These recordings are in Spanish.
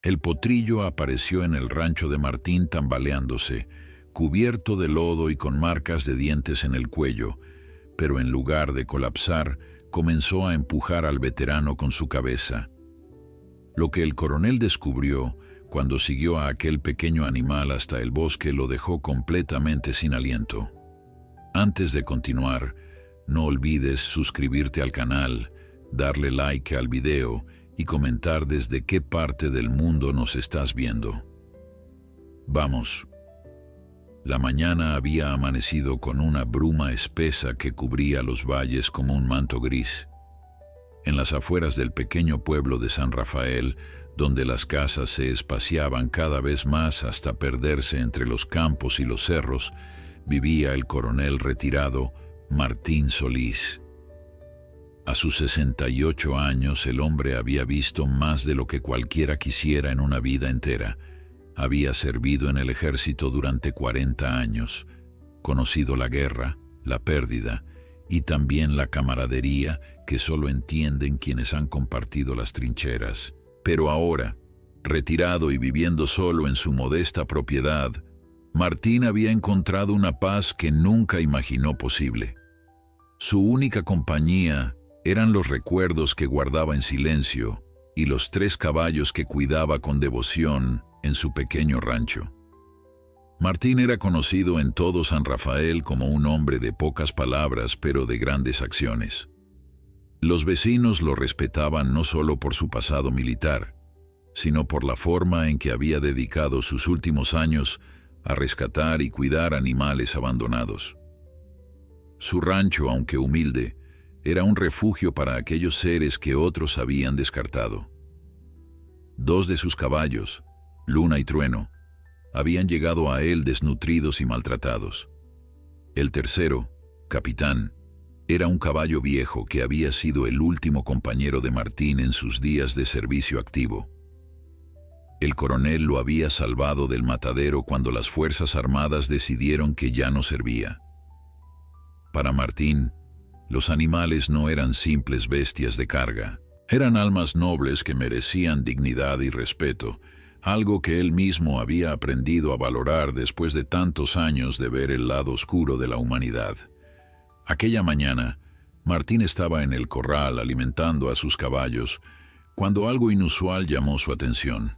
El potrillo apareció en el rancho de Martín tambaleándose, cubierto de lodo y con marcas de dientes en el cuello, pero en lugar de colapsar, comenzó a empujar al veterano con su cabeza. Lo que el coronel descubrió cuando siguió a aquel pequeño animal hasta el bosque lo dejó completamente sin aliento. Antes de continuar, no olvides suscribirte al canal, darle like al video y comentar desde qué parte del mundo nos estás viendo. Vamos. La mañana había amanecido con una bruma espesa que cubría los valles como un manto gris. En las afueras del pequeño pueblo de San Rafael, donde las casas se espaciaban cada vez más hasta perderse entre los campos y los cerros, vivía el coronel retirado Martín Solís. A sus 68 años el hombre había visto más de lo que cualquiera quisiera en una vida entera. Había servido en el ejército durante 40 años, conocido la guerra, la pérdida y también la camaradería que solo entienden quienes han compartido las trincheras. Pero ahora, retirado y viviendo solo en su modesta propiedad, Martín había encontrado una paz que nunca imaginó posible. Su única compañía eran los recuerdos que guardaba en silencio y los 3 caballos que cuidaba con devoción en su pequeño rancho. Martín era conocido en todo San Rafael como un hombre de pocas palabras pero de grandes acciones. Los vecinos lo respetaban no solo por su pasado militar, sino por la forma en que había dedicado sus últimos años a rescatar y cuidar animales abandonados. Su rancho, aunque humilde, era un refugio para aquellos seres que otros habían descartado. 2 de sus caballos, Luna y Trueno, habían llegado a él desnutridos y maltratados. El tercero, Capitán, era un caballo viejo que había sido el último compañero de Martín en sus días de servicio activo. El coronel lo había salvado del matadero cuando las Fuerzas Armadas decidieron que ya no servía. Para Martín, los animales no eran simples bestias de carga. Eran almas nobles que merecían dignidad y respeto, algo que él mismo había aprendido a valorar después de tantos años de ver el lado oscuro de la humanidad. Aquella mañana, Martín estaba en el corral alimentando a sus caballos, cuando algo inusual llamó su atención.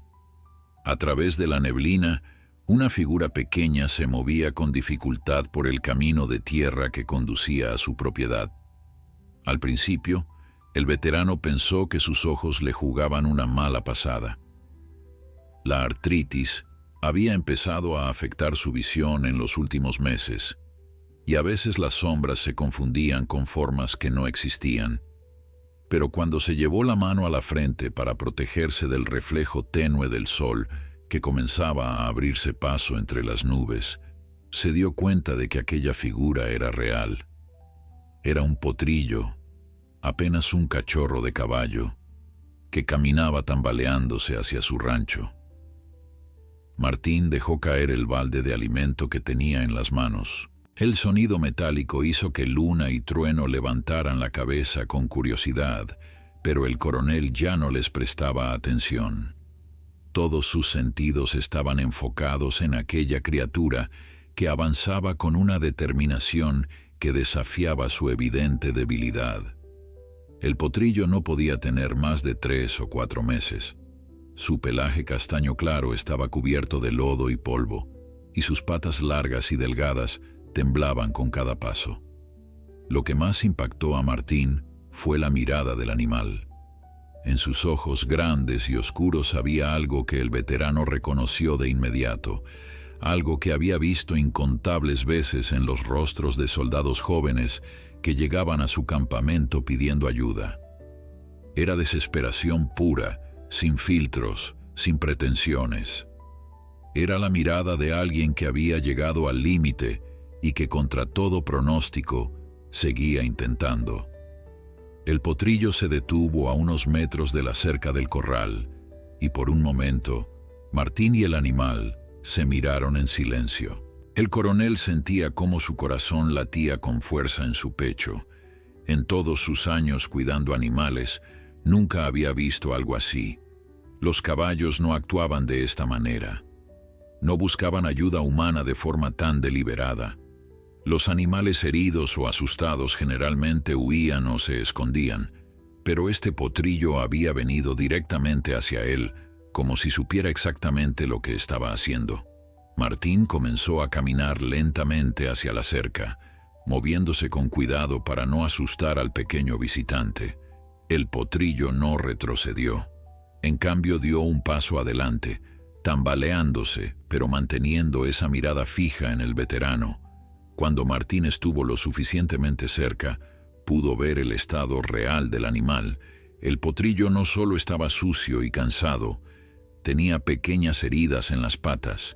A través de la neblina, una figura pequeña se movía con dificultad por el camino de tierra que conducía a su propiedad. Al principio, el veterano pensó que sus ojos le jugaban una mala pasada. La artritis había empezado a afectar su visión en los últimos meses, y a veces las sombras se confundían con formas que no existían. Pero cuando se llevó la mano a la frente para protegerse del reflejo tenue del sol que comenzaba a abrirse paso entre las nubes, se dio cuenta de que aquella figura era real. Era un potrillo, apenas un cachorro de caballo, que caminaba tambaleándose hacia su rancho. Martín dejó caer el balde de alimento que tenía en las manos. El sonido metálico hizo que Luna y Trueno levantaran la cabeza con curiosidad, pero el coronel ya no les prestaba atención. Todos sus sentidos estaban enfocados en aquella criatura que avanzaba con una determinación que desafiaba su evidente debilidad. El potrillo no podía tener más de 3 o 4 meses. Su pelaje castaño claro estaba cubierto de lodo y polvo, y sus patas largas y delgadas temblaban con cada paso. Lo que más impactó a Martín fue la mirada del animal. En sus ojos grandes y oscuros había algo que el veterano reconoció de inmediato, algo que había visto incontables veces en los rostros de soldados jóvenes que llegaban a su campamento pidiendo ayuda. Era desesperación pura, sin filtros, sin pretensiones. Era la mirada de alguien que había llegado al límite y que contra todo pronóstico seguía intentando. El potrillo se detuvo a unos metros de la cerca del corral y por un momento Martín y el animal se miraron en silencio. El coronel sentía cómo su corazón latía con fuerza en su pecho. En todos sus años cuidando animales, nunca había visto algo así. Los caballos no actuaban de esta manera. No buscaban ayuda humana de forma tan deliberada. Los animales heridos o asustados generalmente huían o se escondían, pero este potrillo había venido directamente hacia él, como si supiera exactamente lo que estaba haciendo. Martín comenzó a caminar lentamente hacia la cerca, moviéndose con cuidado para no asustar al pequeño visitante. El potrillo no retrocedió. En cambio, dio un paso adelante, tambaleándose, pero manteniendo esa mirada fija en el veterano. Cuando Martín estuvo lo suficientemente cerca, pudo ver el estado real del animal. El potrillo no solo estaba sucio y cansado, tenía pequeñas heridas en las patas,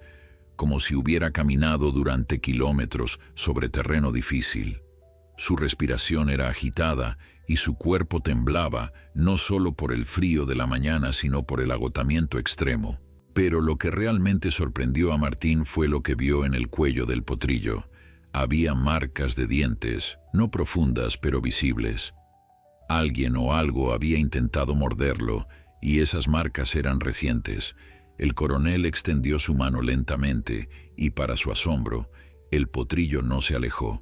como si hubiera caminado durante kilómetros sobre terreno difícil. Su respiración era agitada y su cuerpo temblaba, no solo por el frío de la mañana, sino por el agotamiento extremo. Pero lo que realmente sorprendió a Martín fue lo que vio en el cuello del potrillo. Había marcas de dientes, no profundas pero visibles. Alguien o algo había intentado morderlo, y esas marcas eran recientes. El coronel extendió su mano lentamente, y para su asombro, el potrillo no se alejó.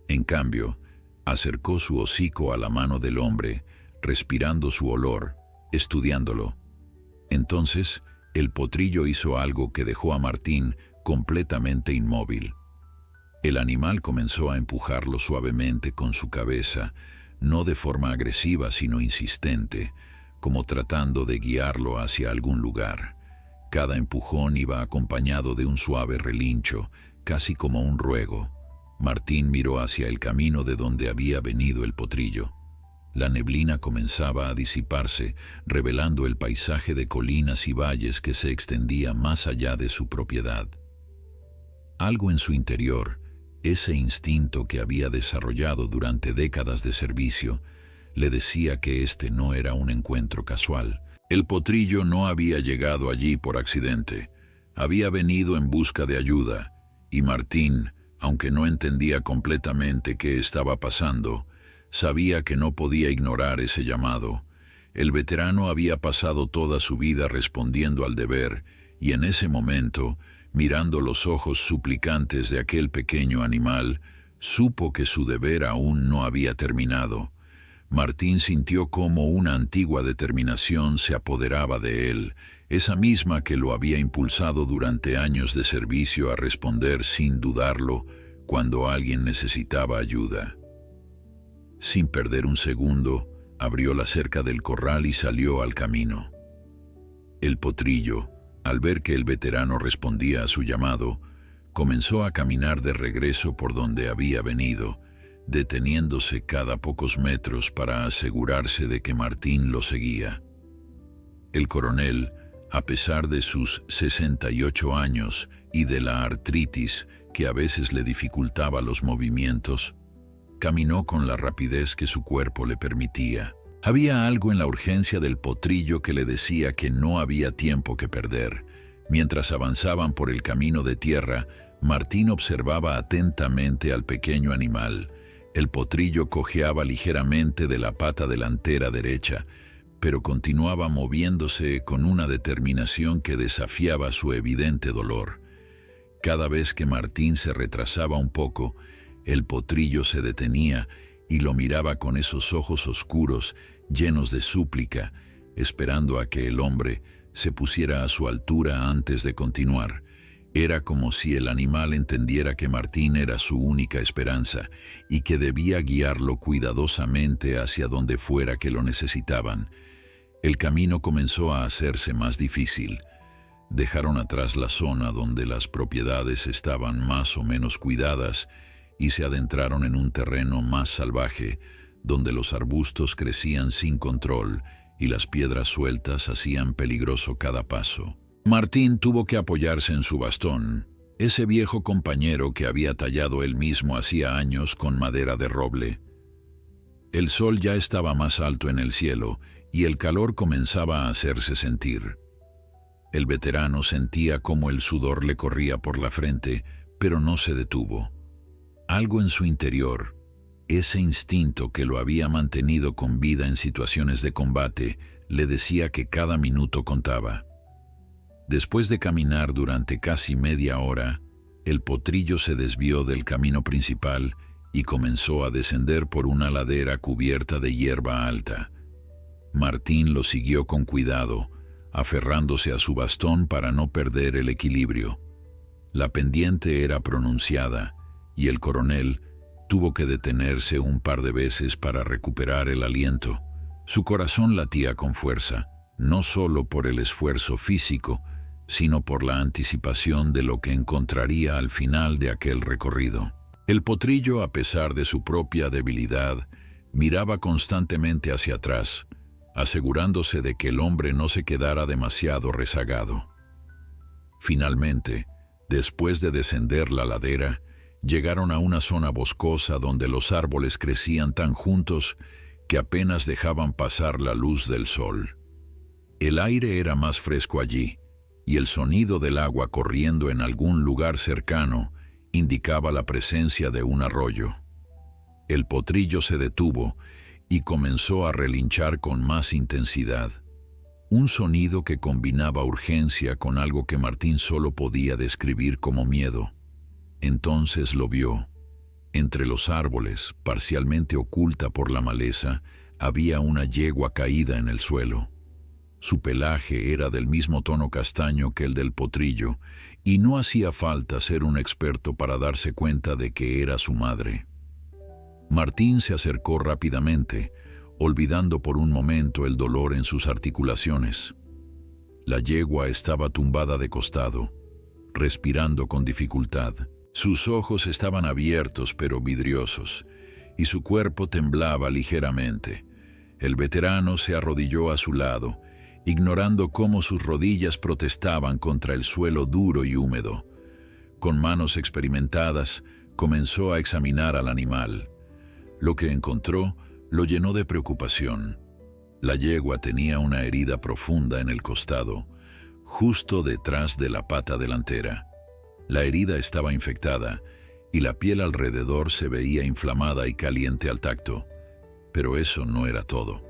En cambio, acercó su hocico a la mano del hombre, respirando su olor, estudiándolo. Entonces, el potrillo hizo algo que dejó a Martín completamente inmóvil. El animal comenzó a empujarlo suavemente con su cabeza, no de forma agresiva sino insistente, como tratando de guiarlo hacia algún lugar. Cada empujón iba acompañado de un suave relincho, casi como un ruego. Martín miró hacia el camino de donde había venido el potrillo. La neblina comenzaba a disiparse, revelando el paisaje de colinas y valles que se extendía más allá de su propiedad. Algo en su interior, ese instinto que había desarrollado durante décadas de servicio, le decía que este no era un encuentro casual. El potrillo no había llegado allí por accidente. Había venido en busca de ayuda, y Martín, aunque no entendía completamente qué estaba pasando, sabía que no podía ignorar ese llamado. El veterano había pasado toda su vida respondiendo al deber, y en ese momento, mirando los ojos suplicantes de aquel pequeño animal, supo que su deber aún no había terminado. Martín sintió cómo una antigua determinación se apoderaba de él, esa misma que lo había impulsado durante años de servicio a responder sin dudarlo cuando alguien necesitaba ayuda. Sin perder un segundo, abrió la cerca del corral y salió al camino. El potrillo, al ver que el veterano respondía a su llamado, comenzó a caminar de regreso por donde había venido, deteniéndose cada pocos metros para asegurarse de que Martín lo seguía. El coronel, a pesar de sus 68 años y de la artritis que a veces le dificultaba los movimientos, caminó con la rapidez que su cuerpo le permitía. Había algo en la urgencia del potrillo que le decía que no había tiempo que perder. Mientras avanzaban por el camino de tierra, Martín observaba atentamente al pequeño animal. El potrillo cojeaba ligeramente de la pata delantera derecha, pero continuaba moviéndose con una determinación que desafiaba su evidente dolor. Cada vez que Martín se retrasaba un poco, el potrillo se detenía y lo miraba con esos ojos oscuros, llenos de súplica, esperando a que el hombre se pusiera a su altura antes de continuar. Era como si el animal entendiera que Martín era su única esperanza y que debía guiarlo cuidadosamente hacia donde fuera que lo necesitaban. El camino comenzó a hacerse más difícil. Dejaron atrás la zona donde las propiedades estaban más o menos cuidadas y se adentraron en un terreno más salvaje, donde los arbustos crecían sin control y las piedras sueltas hacían peligroso cada paso. Martín tuvo que apoyarse en su bastón, ese viejo compañero que había tallado él mismo hacía años con madera de roble. El sol ya estaba más alto en el cielo y el calor comenzaba a hacerse sentir. El veterano sentía cómo el sudor le corría por la frente, pero no se detuvo. Algo en su interior, ese instinto que lo había mantenido con vida en situaciones de combate, le decía que cada minuto contaba. Después de caminar durante casi media hora, el potrillo se desvió del camino principal y comenzó a descender por una ladera cubierta de hierba alta. Martín lo siguió con cuidado, aferrándose a su bastón para no perder el equilibrio. La pendiente era pronunciada y el coronel tuvo que detenerse un par de veces para recuperar el aliento. Su corazón latía con fuerza, no solo por el esfuerzo físico, sino por la anticipación de lo que encontraría al final de aquel recorrido. El potrillo, a pesar de su propia debilidad, miraba constantemente hacia atrás, asegurándose de que el hombre no se quedara demasiado rezagado. Finalmente, después de descender la ladera, llegaron a una zona boscosa donde los árboles crecían tan juntos que apenas dejaban pasar la luz del sol. El aire era más fresco allí, y el sonido del agua corriendo en algún lugar cercano indicaba la presencia de un arroyo. El potrillo se detuvo y comenzó a relinchar con más intensidad. Un sonido que combinaba urgencia con algo que Martín solo podía describir como miedo. Entonces lo vio. Entre los árboles, parcialmente oculta por la maleza, había una yegua caída en el suelo. Su pelaje era del mismo tono castaño que el del potrillo, y no hacía falta ser un experto para darse cuenta de que era su madre. Martín se acercó rápidamente, olvidando por un momento el dolor en sus articulaciones. La yegua estaba tumbada de costado, respirando con dificultad. Sus ojos estaban abiertos pero vidriosos, y su cuerpo temblaba ligeramente. El veterano se arrodilló a su lado, ignorando cómo sus rodillas protestaban contra el suelo duro y húmedo. Con manos experimentadas, comenzó a examinar al animal. Lo que encontró lo llenó de preocupación. La yegua tenía una herida profunda en el costado, justo detrás de la pata delantera. La herida estaba infectada y la piel alrededor se veía inflamada y caliente al tacto. Pero eso no era todo.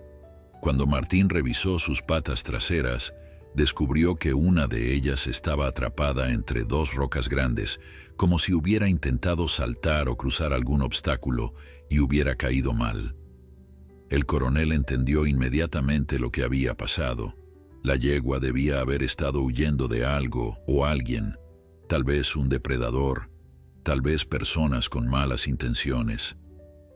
Cuando Martín revisó sus patas traseras, descubrió que una de ellas estaba atrapada entre dos rocas grandes, como si hubiera intentado saltar o cruzar algún obstáculo y hubiera caído mal. El coronel entendió inmediatamente lo que había pasado. La yegua debía haber estado huyendo de algo o alguien, tal vez un depredador, tal vez personas con malas intenciones.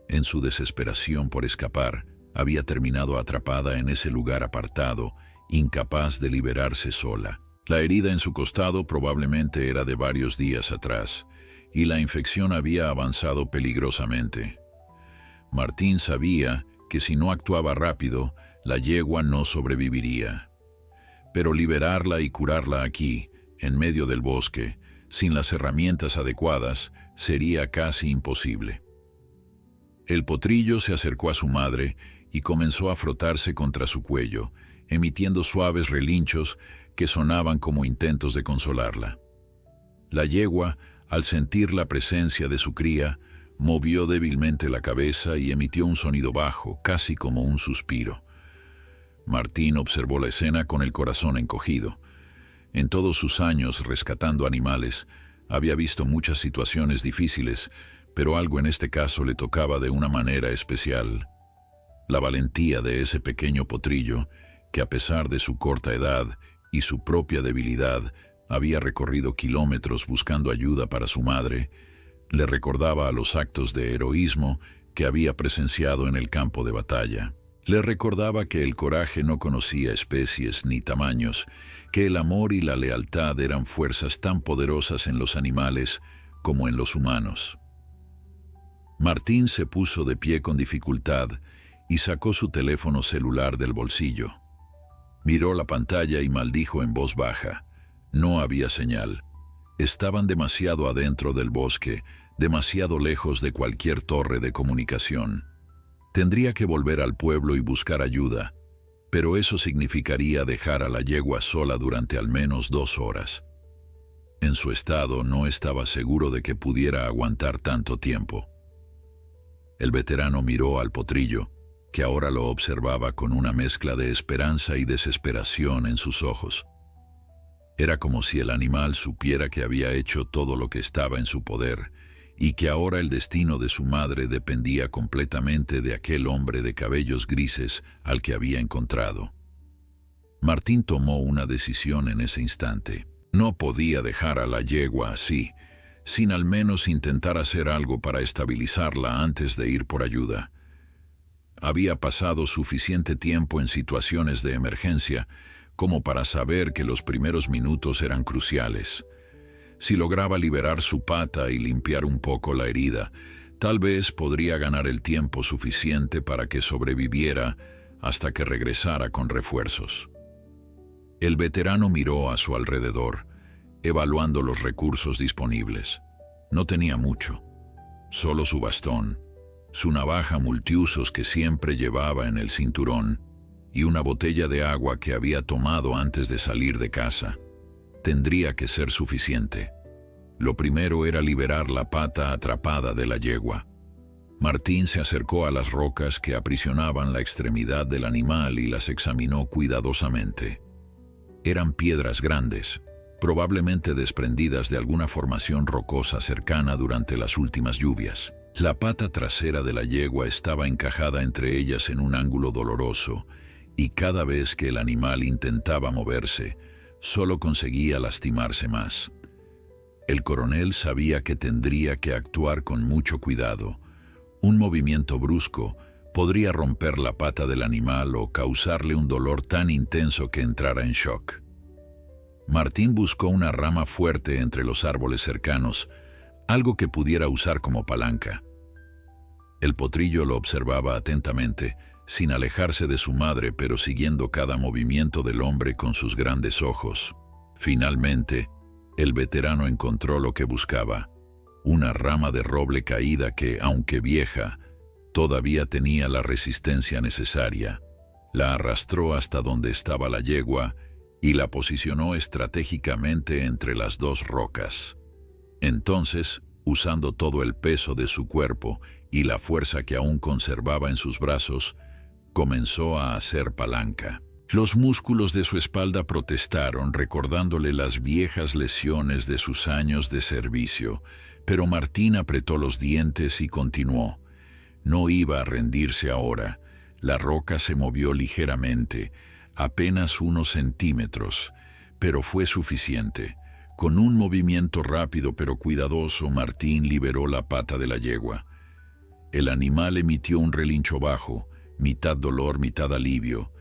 En su desesperación por escapar, había terminado atrapada en ese lugar apartado, incapaz de liberarse sola. La herida en su costado probablemente era de varios días atrás, y la infección había avanzado peligrosamente. Martín sabía que si no actuaba rápido, la yegua no sobreviviría. Pero liberarla y curarla aquí, en medio del bosque, sin las herramientas adecuadas, sería casi imposible. El potrillo se acercó a su madre y comenzó a frotarse contra su cuello, emitiendo suaves relinchos que sonaban como intentos de consolarla. La yegua, al sentir la presencia de su cría, movió débilmente la cabeza y emitió un sonido bajo, casi como un suspiro. Martín observó la escena con el corazón encogido. En todos sus años rescatando animales, había visto muchas situaciones difíciles, pero algo en este caso le tocaba de una manera especial. La valentía de ese pequeño potrillo, que a pesar de su corta edad y su propia debilidad, había recorrido kilómetros buscando ayuda para su madre, le recordaba a los actos de heroísmo que había presenciado en el campo de batalla. Le recordaba que el coraje no conocía especies ni tamaños, que el amor y la lealtad eran fuerzas tan poderosas en los animales como en los humanos. Martín se puso de pie con dificultad y sacó su teléfono celular del bolsillo. Miró la pantalla y maldijo en voz baja. No había señal. Estaban demasiado adentro del bosque, demasiado lejos de cualquier torre de comunicación. Tendría que volver al pueblo y buscar ayuda, pero eso significaría dejar a la yegua sola durante al menos 2 horas. En su estado no estaba seguro de que pudiera aguantar tanto tiempo. El veterano miró al potrillo, que ahora lo observaba con una mezcla de esperanza y desesperación en sus ojos. Era como si el animal supiera que había hecho todo lo que estaba en su poder y que ahora el destino de su madre dependía completamente de aquel hombre de cabellos grises al que había encontrado. Martín tomó una decisión en ese instante. No podía dejar a la yegua así, sin al menos intentar hacer algo para estabilizarla antes de ir por ayuda. Había pasado suficiente tiempo en situaciones de emergencia como para saber que los primeros minutos eran cruciales. Si lograba liberar su pata y limpiar un poco la herida, tal vez podría ganar el tiempo suficiente para que sobreviviera hasta que regresara con refuerzos. El veterano miró a su alrededor, evaluando los recursos disponibles. No tenía mucho, solo su bastón, su navaja multiusos que siempre llevaba en el cinturón y una botella de agua que había tomado antes de salir de casa. Tendría que ser suficiente. Lo primero era liberar la pata atrapada de la yegua. Martín se acercó a las rocas que aprisionaban la extremidad del animal y las examinó cuidadosamente. Eran piedras grandes, probablemente desprendidas de alguna formación rocosa cercana durante las últimas lluvias. La pata trasera de la yegua estaba encajada entre ellas en un ángulo doloroso, y cada vez que el animal intentaba moverse, solo conseguía lastimarse más. El coronel sabía que tendría que actuar con mucho cuidado. Un movimiento brusco podría romper la pata del animal o causarle un dolor tan intenso que entrara en shock. Martín buscó una rama fuerte entre los árboles cercanos, algo que pudiera usar como palanca. El potrillo lo observaba atentamente, sin alejarse de su madre, pero siguiendo cada movimiento del hombre con sus grandes ojos. Finalmente, el veterano encontró lo que buscaba, una rama de roble caída que, aunque vieja, todavía tenía la resistencia necesaria. La arrastró hasta donde estaba la yegua y la posicionó estratégicamente entre las dos rocas. Entonces, usando todo el peso de su cuerpo y la fuerza que aún conservaba en sus brazos, comenzó a hacer palanca. Los músculos de su espalda protestaron, recordándole las viejas lesiones de sus años de servicio, pero Martín apretó los dientes y continuó. No iba a rendirse ahora. La roca se movió ligeramente, apenas unos centímetros, pero fue suficiente. Con un movimiento rápido pero cuidadoso, Martín liberó la pata de la yegua. El animal emitió un relincho bajo, mitad dolor, mitad alivio,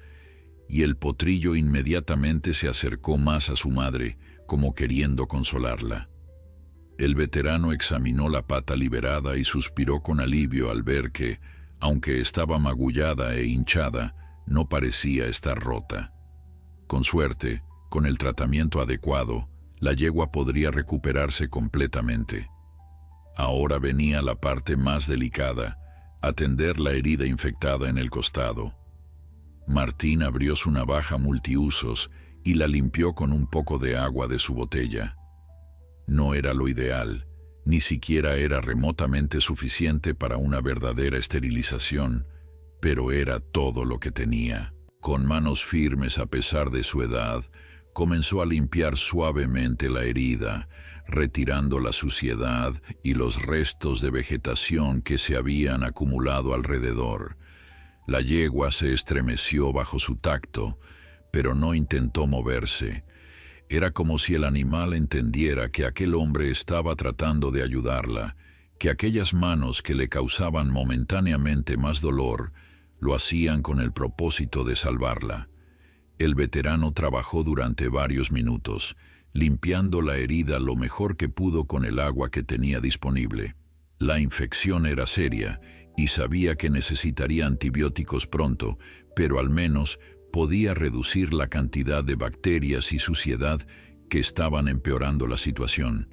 y el potrillo inmediatamente se acercó más a su madre, como queriendo consolarla. El veterano examinó la pata liberada y suspiró con alivio al ver que, aunque estaba magullada e hinchada, no parecía estar rota. Con suerte, con el tratamiento adecuado, la yegua podría recuperarse completamente. Ahora venía la parte más delicada, atender la herida infectada en el costado. Martín abrió su navaja multiusos y la limpió con un poco de agua de su botella. No era lo ideal, ni siquiera era remotamente suficiente para una verdadera esterilización, pero era todo lo que tenía. Con manos firmes a pesar de su edad, comenzó a limpiar suavemente la herida, retirando la suciedad y los restos de vegetación que se habían acumulado alrededor. La yegua se estremeció bajo su tacto, pero no intentó moverse. Era como si el animal entendiera que aquel hombre estaba tratando de ayudarla, que aquellas manos que le causaban momentáneamente más dolor, lo hacían con el propósito de salvarla. El veterano trabajó durante varios minutos, limpiando la herida lo mejor que pudo con el agua que tenía disponible. La infección era seria y sabía que necesitaría antibióticos pronto, pero al menos podía reducir la cantidad de bacterias y suciedad que estaban empeorando la situación.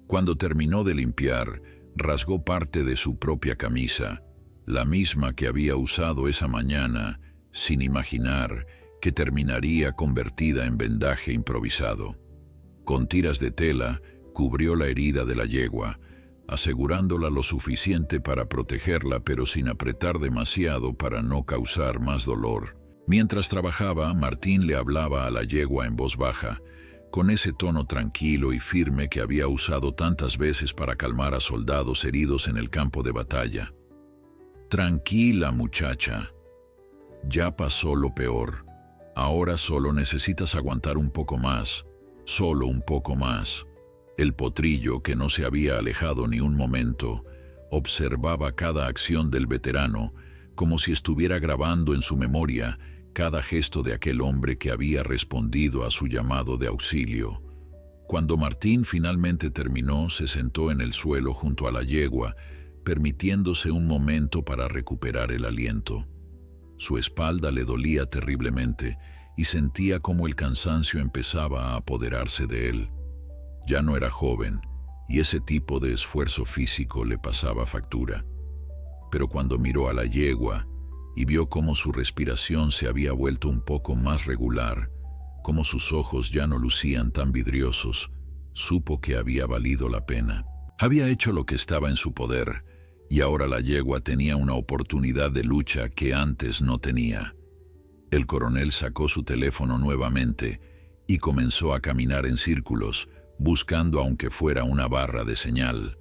Cuando terminó de limpiar, rasgó parte de su propia camisa, la misma que había usado esa mañana, sin imaginar que terminaría convertida en vendaje improvisado. Con tiras de tela, cubrió la herida de la yegua, asegurándola lo suficiente para protegerla, pero sin apretar demasiado para no causar más dolor. Mientras trabajaba, Martín le hablaba a la yegua en voz baja, con ese tono tranquilo y firme que había usado tantas veces para calmar a soldados heridos en el campo de batalla. Tranquila, muchacha. Ya pasó lo peor. Ahora solo necesitas aguantar un poco más, solo un poco más. El potrillo, que no se había alejado ni un momento, observaba cada acción del veterano como si estuviera grabando en su memoria cada gesto de aquel hombre que había respondido a su llamado de auxilio. Cuando Martín finalmente terminó, se sentó en el suelo junto a la yegua, permitiéndose un momento para recuperar el aliento. Su espalda le dolía terriblemente y sentía como el cansancio empezaba a apoderarse de él. Ya no era joven y ese tipo de esfuerzo físico le pasaba factura. Pero cuando miró a la yegua y vio cómo su respiración se había vuelto un poco más regular, cómo sus ojos ya no lucían tan vidriosos, supo que había valido la pena. Había hecho lo que estaba en su poder, y ahora la yegua tenía una oportunidad de lucha que antes no tenía. El coronel sacó su teléfono nuevamente y comenzó a caminar en círculos, buscando aunque fuera una barra de señal.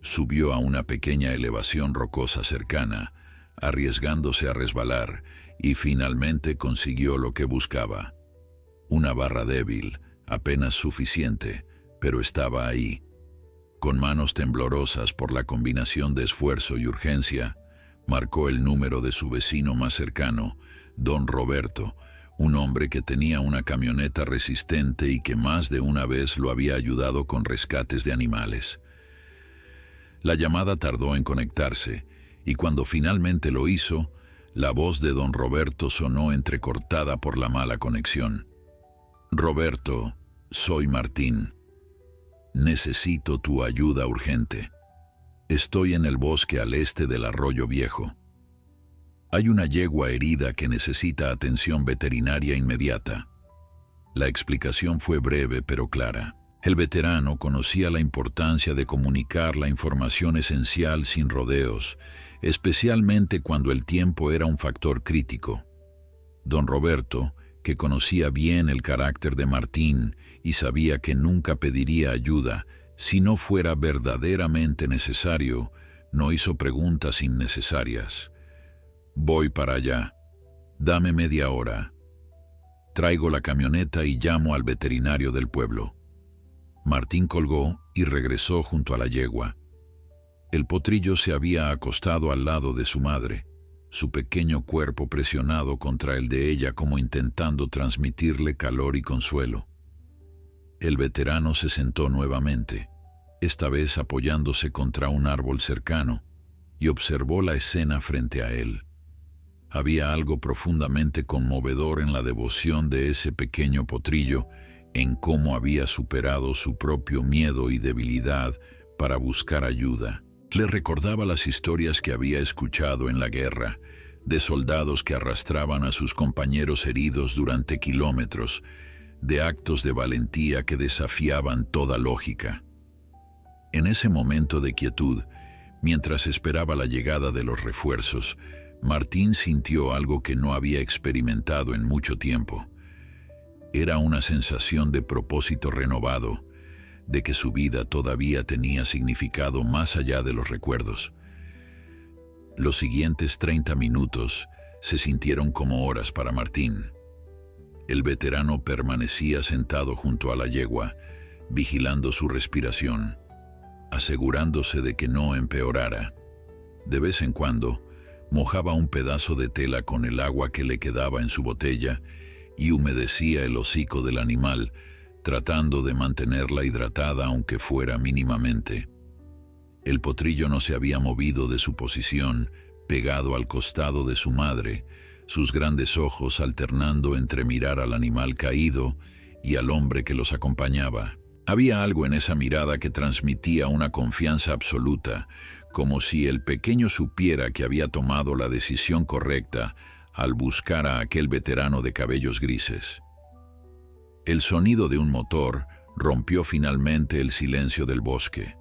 Subió a una pequeña elevación rocosa cercana, arriesgándose a resbalar, y finalmente consiguió lo que buscaba. Una barra débil, apenas suficiente, pero estaba ahí. Con manos temblorosas por la combinación de esfuerzo y urgencia, marcó el número de su vecino más cercano, don Roberto, un hombre que tenía una camioneta resistente y que más de una vez lo había ayudado con rescates de animales. La llamada tardó en conectarse, y cuando finalmente lo hizo, la voz de don Roberto sonó entrecortada por la mala conexión. «Roberto, soy Martín. Necesito tu ayuda urgente. Estoy en el bosque al este del Arroyo Viejo. Hay una yegua herida que necesita atención veterinaria inmediata». La explicación fue breve pero clara. El veterano conocía la importancia de comunicar la información esencial sin rodeos, especialmente cuando el tiempo era un factor crítico. Don Roberto, que conocía bien el carácter de Martín y sabía que nunca pediría ayuda si no fuera verdaderamente necesario, no hizo preguntas innecesarias. «Voy para allá. Dame media hora. Traigo la camioneta y llamo al veterinario del pueblo». Martín colgó y regresó junto a la yegua. El potrillo se había acostado al lado de su madre, su pequeño cuerpo presionado contra el de ella como intentando transmitirle calor y consuelo. El veterano se sentó nuevamente, esta vez apoyándose contra un árbol cercano, y observó la escena frente a él. Había algo profundamente conmovedor en la devoción de ese pequeño potrillo, en cómo había superado su propio miedo y debilidad para buscar ayuda. Le recordaba las historias que había escuchado en la guerra, de soldados que arrastraban a sus compañeros heridos durante kilómetros, de actos de valentía que desafiaban toda lógica. En ese momento de quietud, mientras esperaba la llegada de los refuerzos, Martín sintió algo que no había experimentado en mucho tiempo. Era una sensación de propósito renovado, de que su vida todavía tenía significado más allá de los recuerdos. Los siguientes 30 minutos se sintieron como horas para Martín. El veterano permanecía sentado junto a la yegua, vigilando su respiración, asegurándose de que no empeorara. De vez en cuando, mojaba un pedazo de tela con el agua que le quedaba en su botella y humedecía el hocico del animal, tratando de mantenerla hidratada aunque fuera mínimamente. El potrillo no se había movido de su posición, pegado al costado de su madre, sus grandes ojos alternando entre mirar al animal caído y al hombre que los acompañaba. Había algo en esa mirada que transmitía una confianza absoluta, como si el pequeño supiera que había tomado la decisión correcta al buscar a aquel veterano de cabellos grises. El sonido de un motor rompió finalmente el silencio del bosque.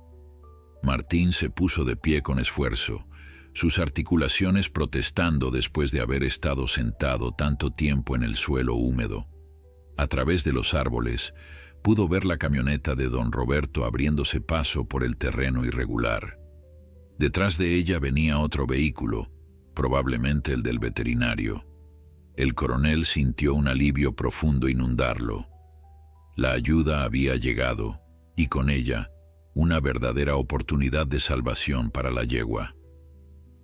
Martín se puso de pie con esfuerzo, sus articulaciones protestando después de haber estado sentado tanto tiempo en el suelo húmedo. A través de los árboles, pudo ver la camioneta de don Roberto abriéndose paso por el terreno irregular. Detrás de ella venía otro vehículo, probablemente el del veterinario. El coronel sintió un alivio profundo inundarlo. La ayuda había llegado, y con ella, una verdadera oportunidad de salvación para la yegua.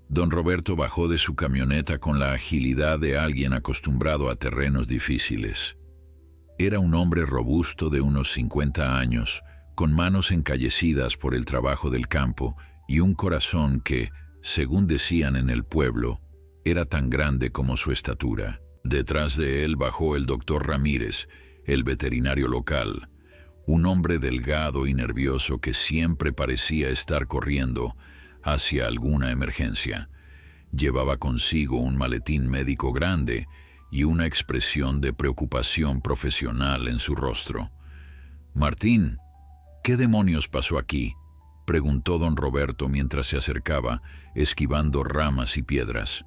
Don Roberto bajó de su camioneta con la agilidad de alguien acostumbrado a terrenos difíciles. Era un hombre robusto de unos 50 años, con manos encallecidas por el trabajo del campo y un corazón que, según decían en el pueblo, era tan grande como su estatura. Detrás de él bajó el doctor Ramírez, el veterinario local, un hombre delgado y nervioso que siempre parecía estar corriendo hacia alguna emergencia. Llevaba consigo un maletín médico grande y una expresión de preocupación profesional en su rostro. «Martín, ¿qué demonios pasó aquí?», preguntó don Roberto mientras se acercaba, esquivando ramas y piedras.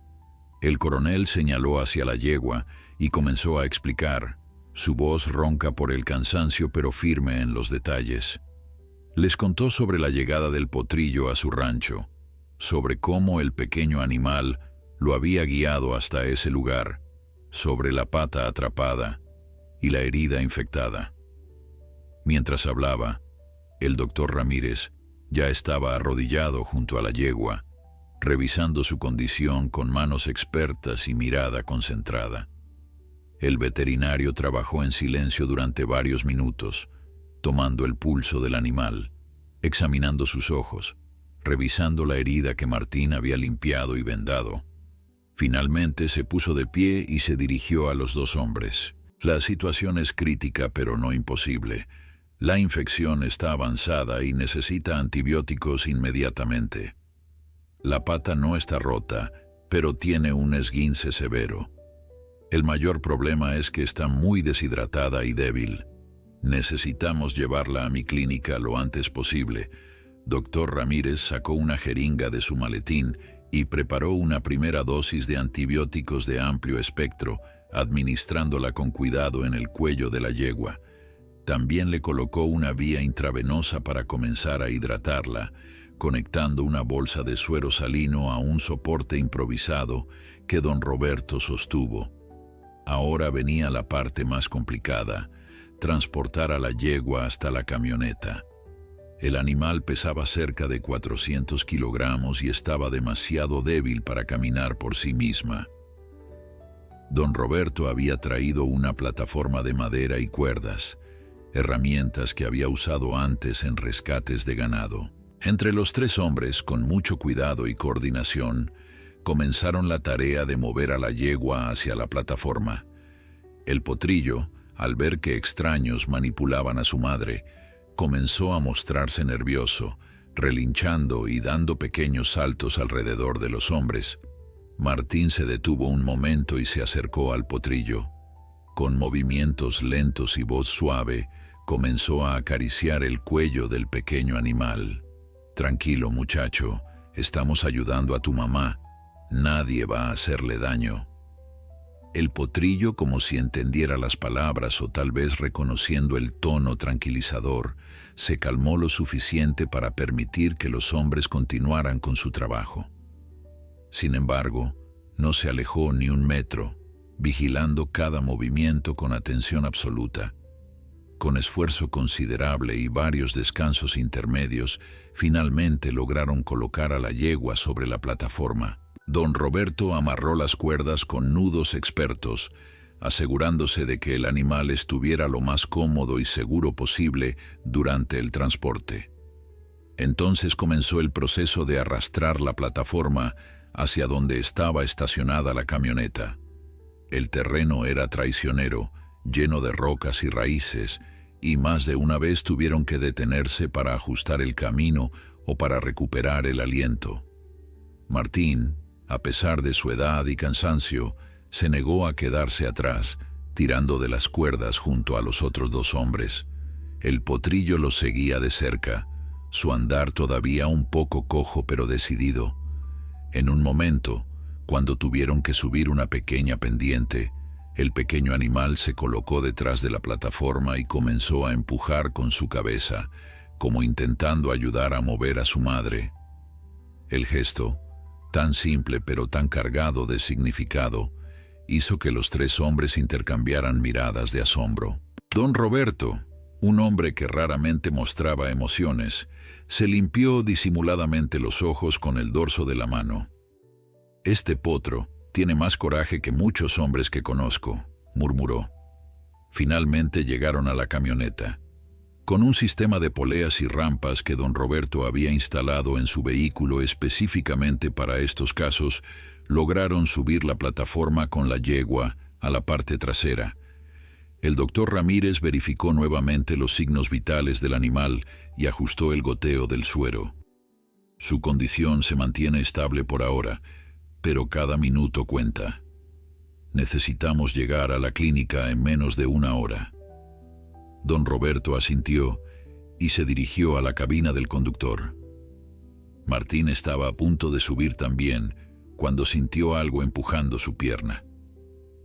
El coronel señaló hacia la yegua y comenzó a explicar, su voz ronca por el cansancio pero firme en los detalles. Les contó sobre la llegada del potrillo a su rancho, sobre cómo el pequeño animal lo había guiado hasta ese lugar, sobre la pata atrapada y la herida infectada. Mientras hablaba, el doctor Ramírez ya estaba arrodillado junto a la yegua, revisando su condición con manos expertas y mirada concentrada. El veterinario trabajó en silencio durante varios minutos, tomando el pulso del animal, examinando sus ojos, revisando la herida que Martín había limpiado y vendado. Finalmente se puso de pie y se dirigió a los dos hombres. La situación es crítica pero no imposible. La infección está avanzada y necesita antibióticos inmediatamente. La pata no está rota, pero tiene un esguince severo. El mayor problema es que está muy deshidratada y débil. Necesitamos llevarla a mi clínica lo antes posible. Doctor Ramírez sacó una jeringa de su maletín y preparó una primera dosis de antibióticos de amplio espectro, administrándola con cuidado en el cuello de la yegua. También le colocó una vía intravenosa para comenzar a hidratarla, conectando una bolsa de suero salino a un soporte improvisado que don Roberto sostuvo. Ahora venía la parte más complicada, transportar a la yegua hasta la camioneta. El animal pesaba cerca de 400 kilogramos y estaba demasiado débil para caminar por sí misma. Don Roberto había traído una plataforma de madera y cuerdas, herramientas que había usado antes en rescates de ganado. Entre los tres hombres, con mucho cuidado y coordinación, comenzaron la tarea de mover a la yegua hacia la plataforma. El potrillo, al ver que extraños manipulaban a su madre, comenzó a mostrarse nervioso, relinchando y dando pequeños saltos alrededor de los hombres. Martín se detuvo un momento y se acercó al potrillo. Con movimientos lentos y voz suave, comenzó a acariciar el cuello del pequeño animal. «Tranquilo, muchacho, estamos ayudando a tu mamá. Nadie va a hacerle daño». El potrillo, como si entendiera las palabras o tal vez reconociendo el tono tranquilizador, se calmó lo suficiente para permitir que los hombres continuaran con su trabajo. Sin embargo, no se alejó ni un metro, vigilando cada movimiento con atención absoluta. Con esfuerzo considerable y varios descansos intermedios, finalmente lograron colocar a la yegua sobre la plataforma. Don Roberto amarró las cuerdas con nudos expertos, asegurándose de que el animal estuviera lo más cómodo y seguro posible durante el transporte. Entonces comenzó el proceso de arrastrar la plataforma hacia donde estaba estacionada la camioneta. El terreno era traicionero, lleno de rocas y raíces, y más de una vez tuvieron que detenerse para ajustar el camino o para recuperar el aliento. Martín, a pesar de su edad y cansancio, se negó a quedarse atrás, tirando de las cuerdas junto a los otros dos hombres. El potrillo los seguía de cerca, su andar todavía un poco cojo pero decidido. En un momento, cuando tuvieron que subir una pequeña pendiente, el pequeño animal se colocó detrás de la plataforma y comenzó a empujar con su cabeza, como intentando ayudar a mover a su madre. El gesto, tan simple pero tan cargado de significado, hizo que los tres hombres intercambiaran miradas de asombro. Don Roberto, un hombre que raramente mostraba emociones, se limpió disimuladamente los ojos con el dorso de la mano. «Este potro tiene más coraje que muchos hombres que conozco», murmuró. Finalmente llegaron a la camioneta. Con un sistema de poleas y rampas que don Roberto había instalado en su vehículo específicamente para estos casos, lograron subir la plataforma con la yegua a la parte trasera. El doctor Ramírez verificó nuevamente los signos vitales del animal y ajustó el goteo del suero. Su condición se mantiene estable por ahora, pero cada minuto cuenta. Necesitamos llegar a la clínica en menos de 1 hora. Don Roberto asintió y se dirigió a la cabina del conductor. Martín estaba a punto de subir también cuando sintió algo empujando su pierna.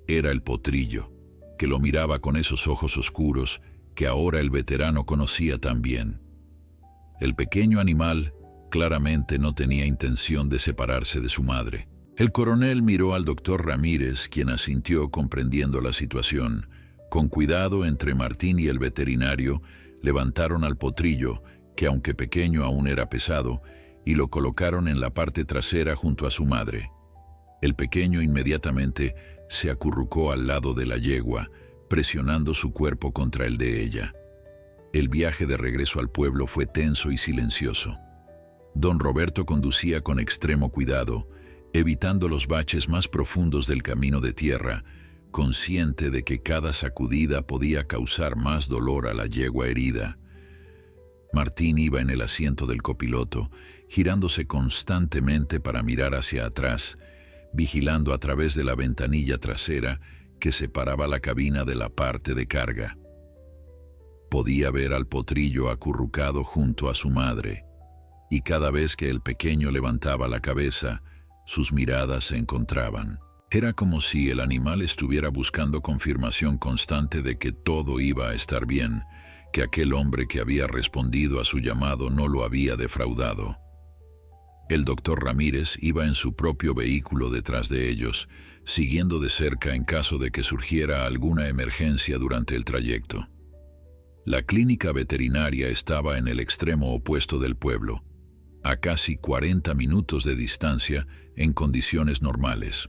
Era el potrillo, que lo miraba con esos ojos oscuros que ahora el veterano conocía tan bien. El pequeño animal claramente no tenía intención de separarse de su madre. El coronel miró al doctor Ramírez, quien asintió comprendiendo la situación. Con cuidado entre Martín y el veterinario, levantaron al potrillo, que aunque pequeño aún era pesado, y lo colocaron en la parte trasera junto a su madre. El pequeño inmediatamente se acurrucó al lado de la yegua, presionando su cuerpo contra el de ella. El viaje de regreso al pueblo fue tenso y silencioso. Don Roberto conducía con extremo cuidado, evitando los baches más profundos del camino de tierra, consciente de que cada sacudida podía causar más dolor a la yegua herida. Martín iba en el asiento del copiloto, girándose constantemente para mirar hacia atrás, vigilando a través de la ventanilla trasera que separaba la cabina de la parte de carga. Podía ver al potrillo acurrucado junto a su madre, y cada vez que el pequeño levantaba la cabeza, sus miradas se encontraban. Era como si el animal estuviera buscando confirmación constante de que todo iba a estar bien, que aquel hombre que había respondido a su llamado no lo había defraudado. El doctor Ramírez iba en su propio vehículo detrás de ellos, siguiendo de cerca en caso de que surgiera alguna emergencia durante el trayecto. La clínica veterinaria estaba en el extremo opuesto del pueblo, a casi 40 minutos de distancia en condiciones normales.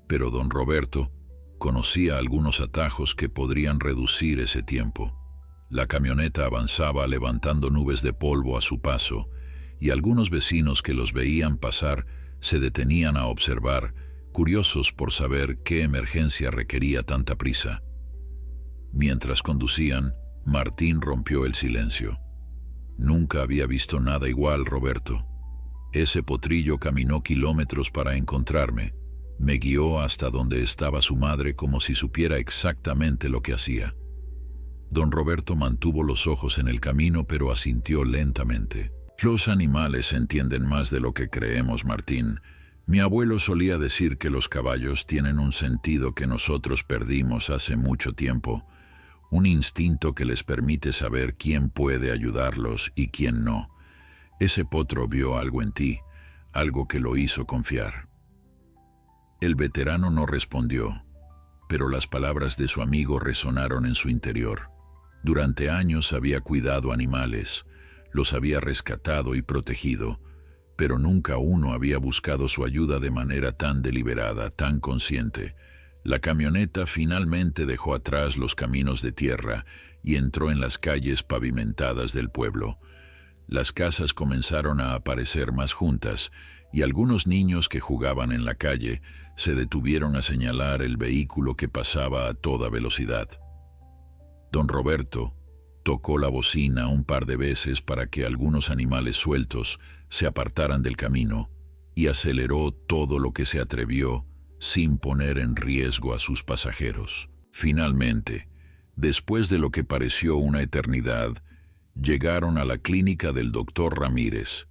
Pero don Roberto conocía algunos atajos que podrían reducir ese tiempo. La camioneta avanzaba levantando nubes de polvo a su paso, y algunos vecinos que los veían pasar se detenían a observar, curiosos por saber qué emergencia requería tanta prisa. Mientras conducían, Martín rompió el silencio. Nunca había visto nada igual, Roberto. Ese potrillo caminó kilómetros para encontrarme. Me guió hasta donde estaba su madre como si supiera exactamente lo que hacía. Don Roberto mantuvo los ojos en el camino, pero asintió lentamente. Los animales entienden más de lo que creemos, Martín. Mi abuelo solía decir que los caballos tienen un sentido que nosotros perdimos hace mucho tiempo, un instinto que les permite saber quién puede ayudarlos y quién no. Ese potro vio algo en ti, algo que lo hizo confiar. El veterano no respondió, pero las palabras de su amigo resonaron en su interior. Durante años había cuidado animales, los había rescatado y protegido, pero nunca uno había buscado su ayuda de manera tan deliberada, tan consciente. La camioneta finalmente dejó atrás los caminos de tierra y entró en las calles pavimentadas del pueblo. Las casas comenzaron a aparecer más juntas, y algunos niños que jugaban en la calle se detuvieron a señalar el vehículo que pasaba a toda velocidad. Don Roberto tocó la bocina un par de veces para que algunos animales sueltos se apartaran del camino y aceleró todo lo que se atrevió sin poner en riesgo a sus pasajeros. Finalmente, después de lo que pareció una eternidad, llegaron a la clínica del doctor Ramírez.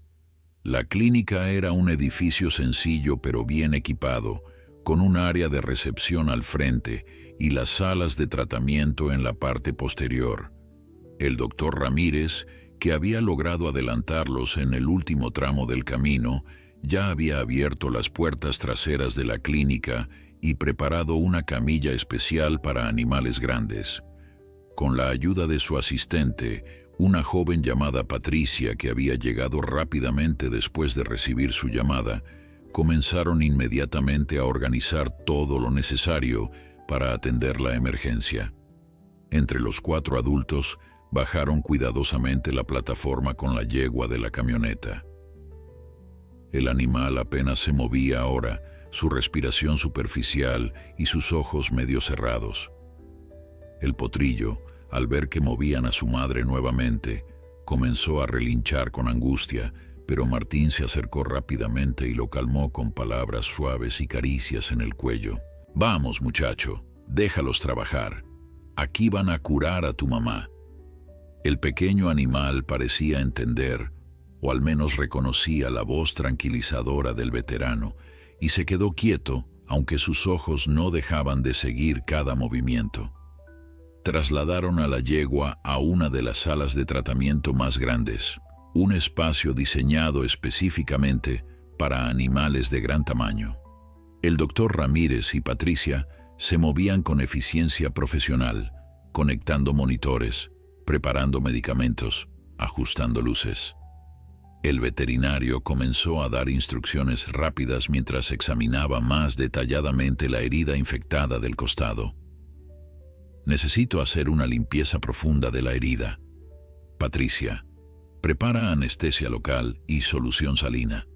La clínica era un edificio sencillo pero bien equipado, con un área de recepción al frente y las salas de tratamiento en la parte posterior. El doctor Ramírez, que había logrado adelantarlos en el último tramo del camino, ya había abierto las puertas traseras de la clínica y preparado una camilla especial para animales grandes. Con la ayuda de su asistente, una joven llamada Patricia, que había llegado rápidamente después de recibir su llamada, comenzaron inmediatamente a organizar todo lo necesario para atender la emergencia. Entre los 4 adultos, bajaron cuidadosamente la plataforma con la yegua de la camioneta. El animal apenas se movía ahora, su respiración superficial y sus ojos medio cerrados. El potrillo, al ver que movían a su madre nuevamente, comenzó a relinchar con angustia, pero Martín se acercó rápidamente y lo calmó con palabras suaves y caricias en el cuello. «Vamos, muchacho, déjalos trabajar. Aquí van a curar a tu mamá». El pequeño animal parecía entender, o al menos reconocía la voz tranquilizadora del veterano, y se quedó quieto, aunque sus ojos no dejaban de seguir cada movimiento. Trasladaron a la yegua a una de las salas de tratamiento más grandes, un espacio diseñado específicamente para animales de gran tamaño. El doctor Ramírez y Patricia se movían con eficiencia profesional, conectando monitores, preparando medicamentos, ajustando luces. El veterinario comenzó a dar instrucciones rápidas mientras examinaba más detalladamente la herida infectada del costado. «Necesito hacer una limpieza profunda de la herida. Patricia, prepara anestesia local y solución salina.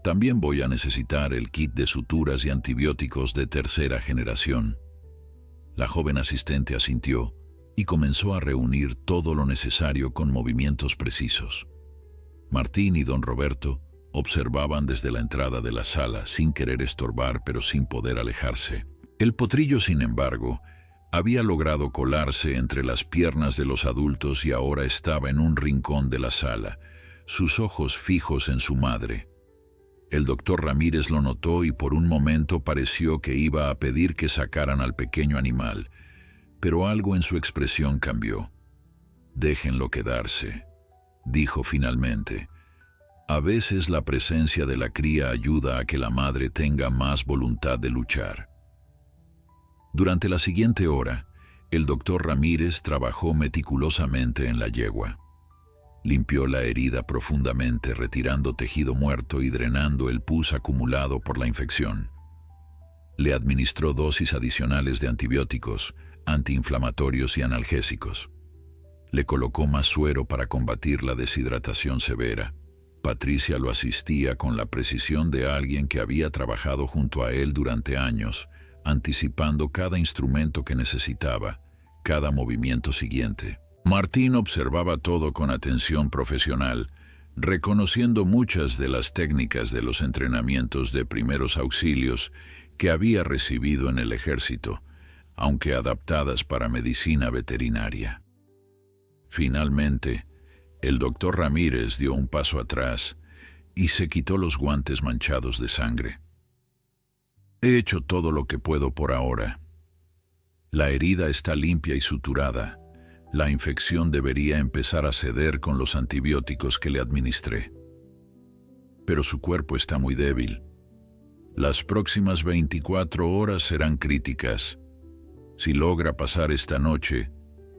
También voy a necesitar el kit de suturas y antibióticos de 3ª generación». La joven asistente asintió y comenzó a reunir todo lo necesario con movimientos precisos. Martín y don Roberto observaban desde la entrada de la sala, sin querer estorbar pero sin poder alejarse. El potrillo, sin embargo, había logrado colarse entre las piernas de los adultos y ahora estaba en un rincón de la sala, sus ojos fijos en su madre. El doctor Ramírez lo notó y por un momento pareció que iba a pedir que sacaran al pequeño animal, pero algo en su expresión cambió. «Déjenlo quedarse», dijo finalmente. «A veces la presencia de la cría ayuda a que la madre tenga más voluntad de luchar». Durante la siguiente hora, el doctor Ramírez trabajó meticulosamente en la yegua. Limpió la herida profundamente, retirando tejido muerto y drenando el pus acumulado por la infección. Le administró dosis adicionales de antibióticos, antiinflamatorios y analgésicos. Le colocó más suero para combatir la deshidratación severa. Patricia lo asistía con la precisión de alguien que había trabajado junto a él durante años, anticipando cada instrumento que necesitaba, cada movimiento siguiente. Martín observaba todo con atención profesional, reconociendo muchas de las técnicas de los entrenamientos de primeros auxilios que había recibido en el ejército, aunque adaptadas para medicina veterinaria. Finalmente, el doctor Ramírez dio un paso atrás y se quitó los guantes manchados de sangre. «He hecho todo lo que puedo por ahora. La herida está limpia y suturada. La infección debería empezar a ceder con los antibióticos que le administré. Pero su cuerpo está muy débil. Las próximas 24 horas serán críticas. Si logra pasar esta noche,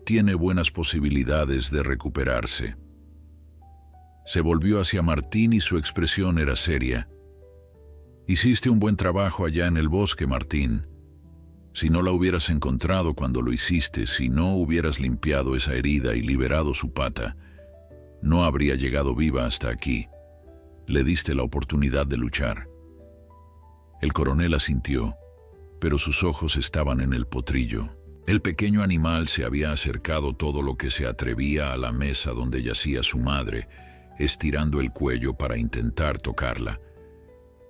tiene buenas posibilidades de recuperarse». Se volvió hacia Martín y su expresión era seria. «Hiciste un buen trabajo allá en el bosque, Martín. Si no la hubieras encontrado cuando lo hiciste, si no hubieras limpiado esa herida y liberado su pata, no habría llegado viva hasta aquí. Le diste la oportunidad de luchar». El coronel asintió, pero sus ojos estaban en el potrillo. El pequeño animal se había acercado todo lo que se atrevía a la mesa donde yacía su madre, estirando el cuello para intentar tocarla.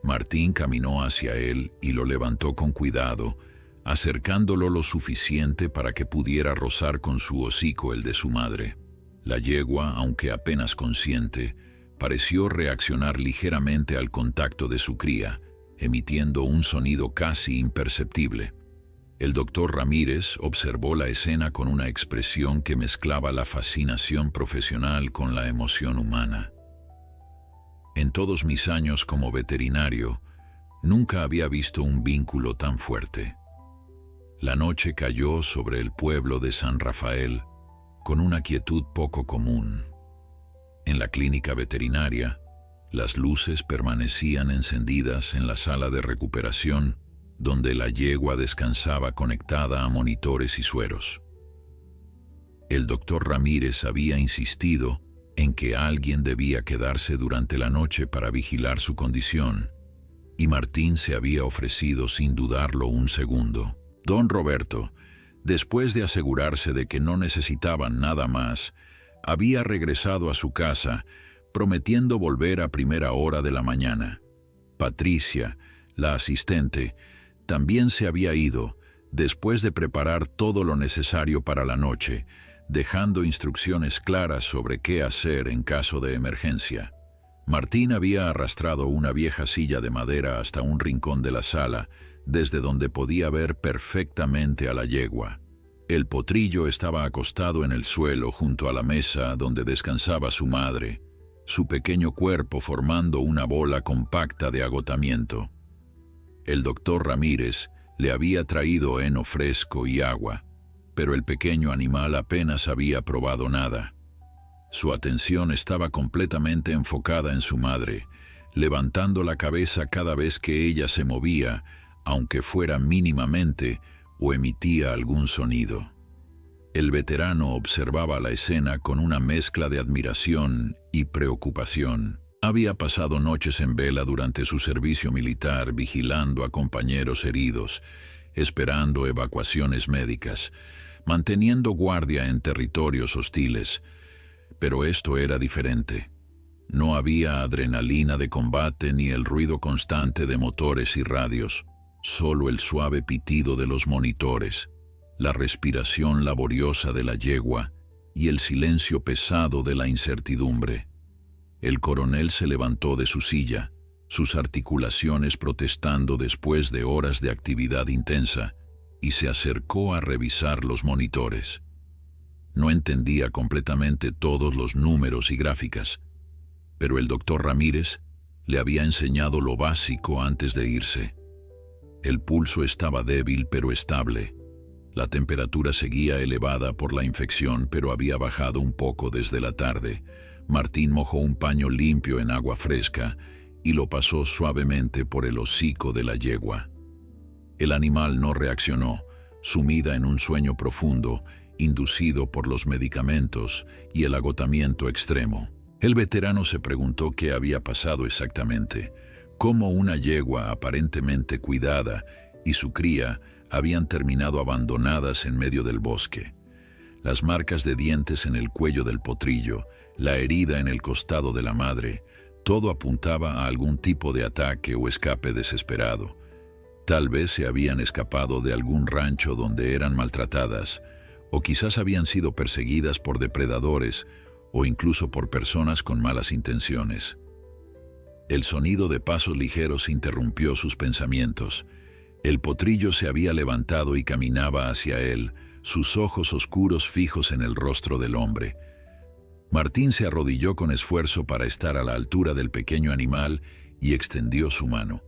Martín caminó hacia él y lo levantó con cuidado, acercándolo lo suficiente para que pudiera rozar con su hocico el de su madre. La yegua, aunque apenas consciente, pareció reaccionar ligeramente al contacto de su cría, emitiendo un sonido casi imperceptible. El doctor Ramírez observó la escena con una expresión que mezclaba la fascinación profesional con la emoción humana. En todos mis años como veterinario, nunca había visto un vínculo tan fuerte. La noche cayó sobre el pueblo de San Rafael con una quietud poco común. En la clínica veterinaria, las luces permanecían encendidas en la sala de recuperación, donde la yegua descansaba conectada a monitores y sueros. El doctor Ramírez había insistido en que alguien debía quedarse durante la noche para vigilar su condición, y Martín se había ofrecido sin dudarlo un segundo. Don Roberto, después de asegurarse de que no necesitaban nada más, había regresado a su casa, prometiendo volver a primera hora de la mañana. Patricia, la asistente, también se había ido, después de preparar todo lo necesario para la noche, dejando instrucciones claras sobre qué hacer en caso de emergencia. Martín había arrastrado una vieja silla de madera hasta un rincón de la sala, desde donde podía ver perfectamente a la yegua. El potrillo estaba acostado en el suelo junto a la mesa donde descansaba su madre, su pequeño cuerpo formando una bola compacta de agotamiento. El doctor Ramírez le había traído heno fresco y agua, pero el pequeño animal apenas había probado nada. Su atención estaba completamente enfocada en su madre, levantando la cabeza cada vez que ella se movía, aunque fuera mínimamente, o emitía algún sonido. El veterano observaba la escena con una mezcla de admiración y preocupación. Había pasado noches en vela durante su servicio militar vigilando a compañeros heridos, esperando evacuaciones médicas, manteniendo guardia en territorios hostiles. Pero esto era diferente. No había adrenalina de combate ni el ruido constante de motores y radios, solo el suave pitido de los monitores, la respiración laboriosa de la yegua y el silencio pesado de la incertidumbre. El coronel se levantó de su silla, sus articulaciones protestando después de horas de actividad intensa, y se acercó a revisar los monitores. No entendía completamente todos los números y gráficas, pero el doctor Ramírez le había enseñado lo básico antes de irse. El pulso estaba débil pero estable. La temperatura seguía elevada por la infección, pero había bajado un poco desde la tarde. Martín mojó un paño limpio en agua fresca y lo pasó suavemente por el hocico de la yegua. El animal no reaccionó, sumida en un sueño profundo, inducido por los medicamentos y el agotamiento extremo. El veterano se preguntó qué había pasado exactamente, cómo una yegua aparentemente cuidada y su cría habían terminado abandonadas en medio del bosque. Las marcas de dientes en el cuello del potrillo, la herida en el costado de la madre, todo apuntaba a algún tipo de ataque o escape desesperado. Tal vez se habían escapado de algún rancho donde eran maltratadas, o quizás habían sido perseguidas por depredadores o incluso por personas con malas intenciones. El sonido de pasos ligeros interrumpió sus pensamientos. El potrillo se había levantado y caminaba hacia él, sus ojos oscuros fijos en el rostro del hombre. Martín se arrodilló con esfuerzo para estar a la altura del pequeño animal y extendió su mano.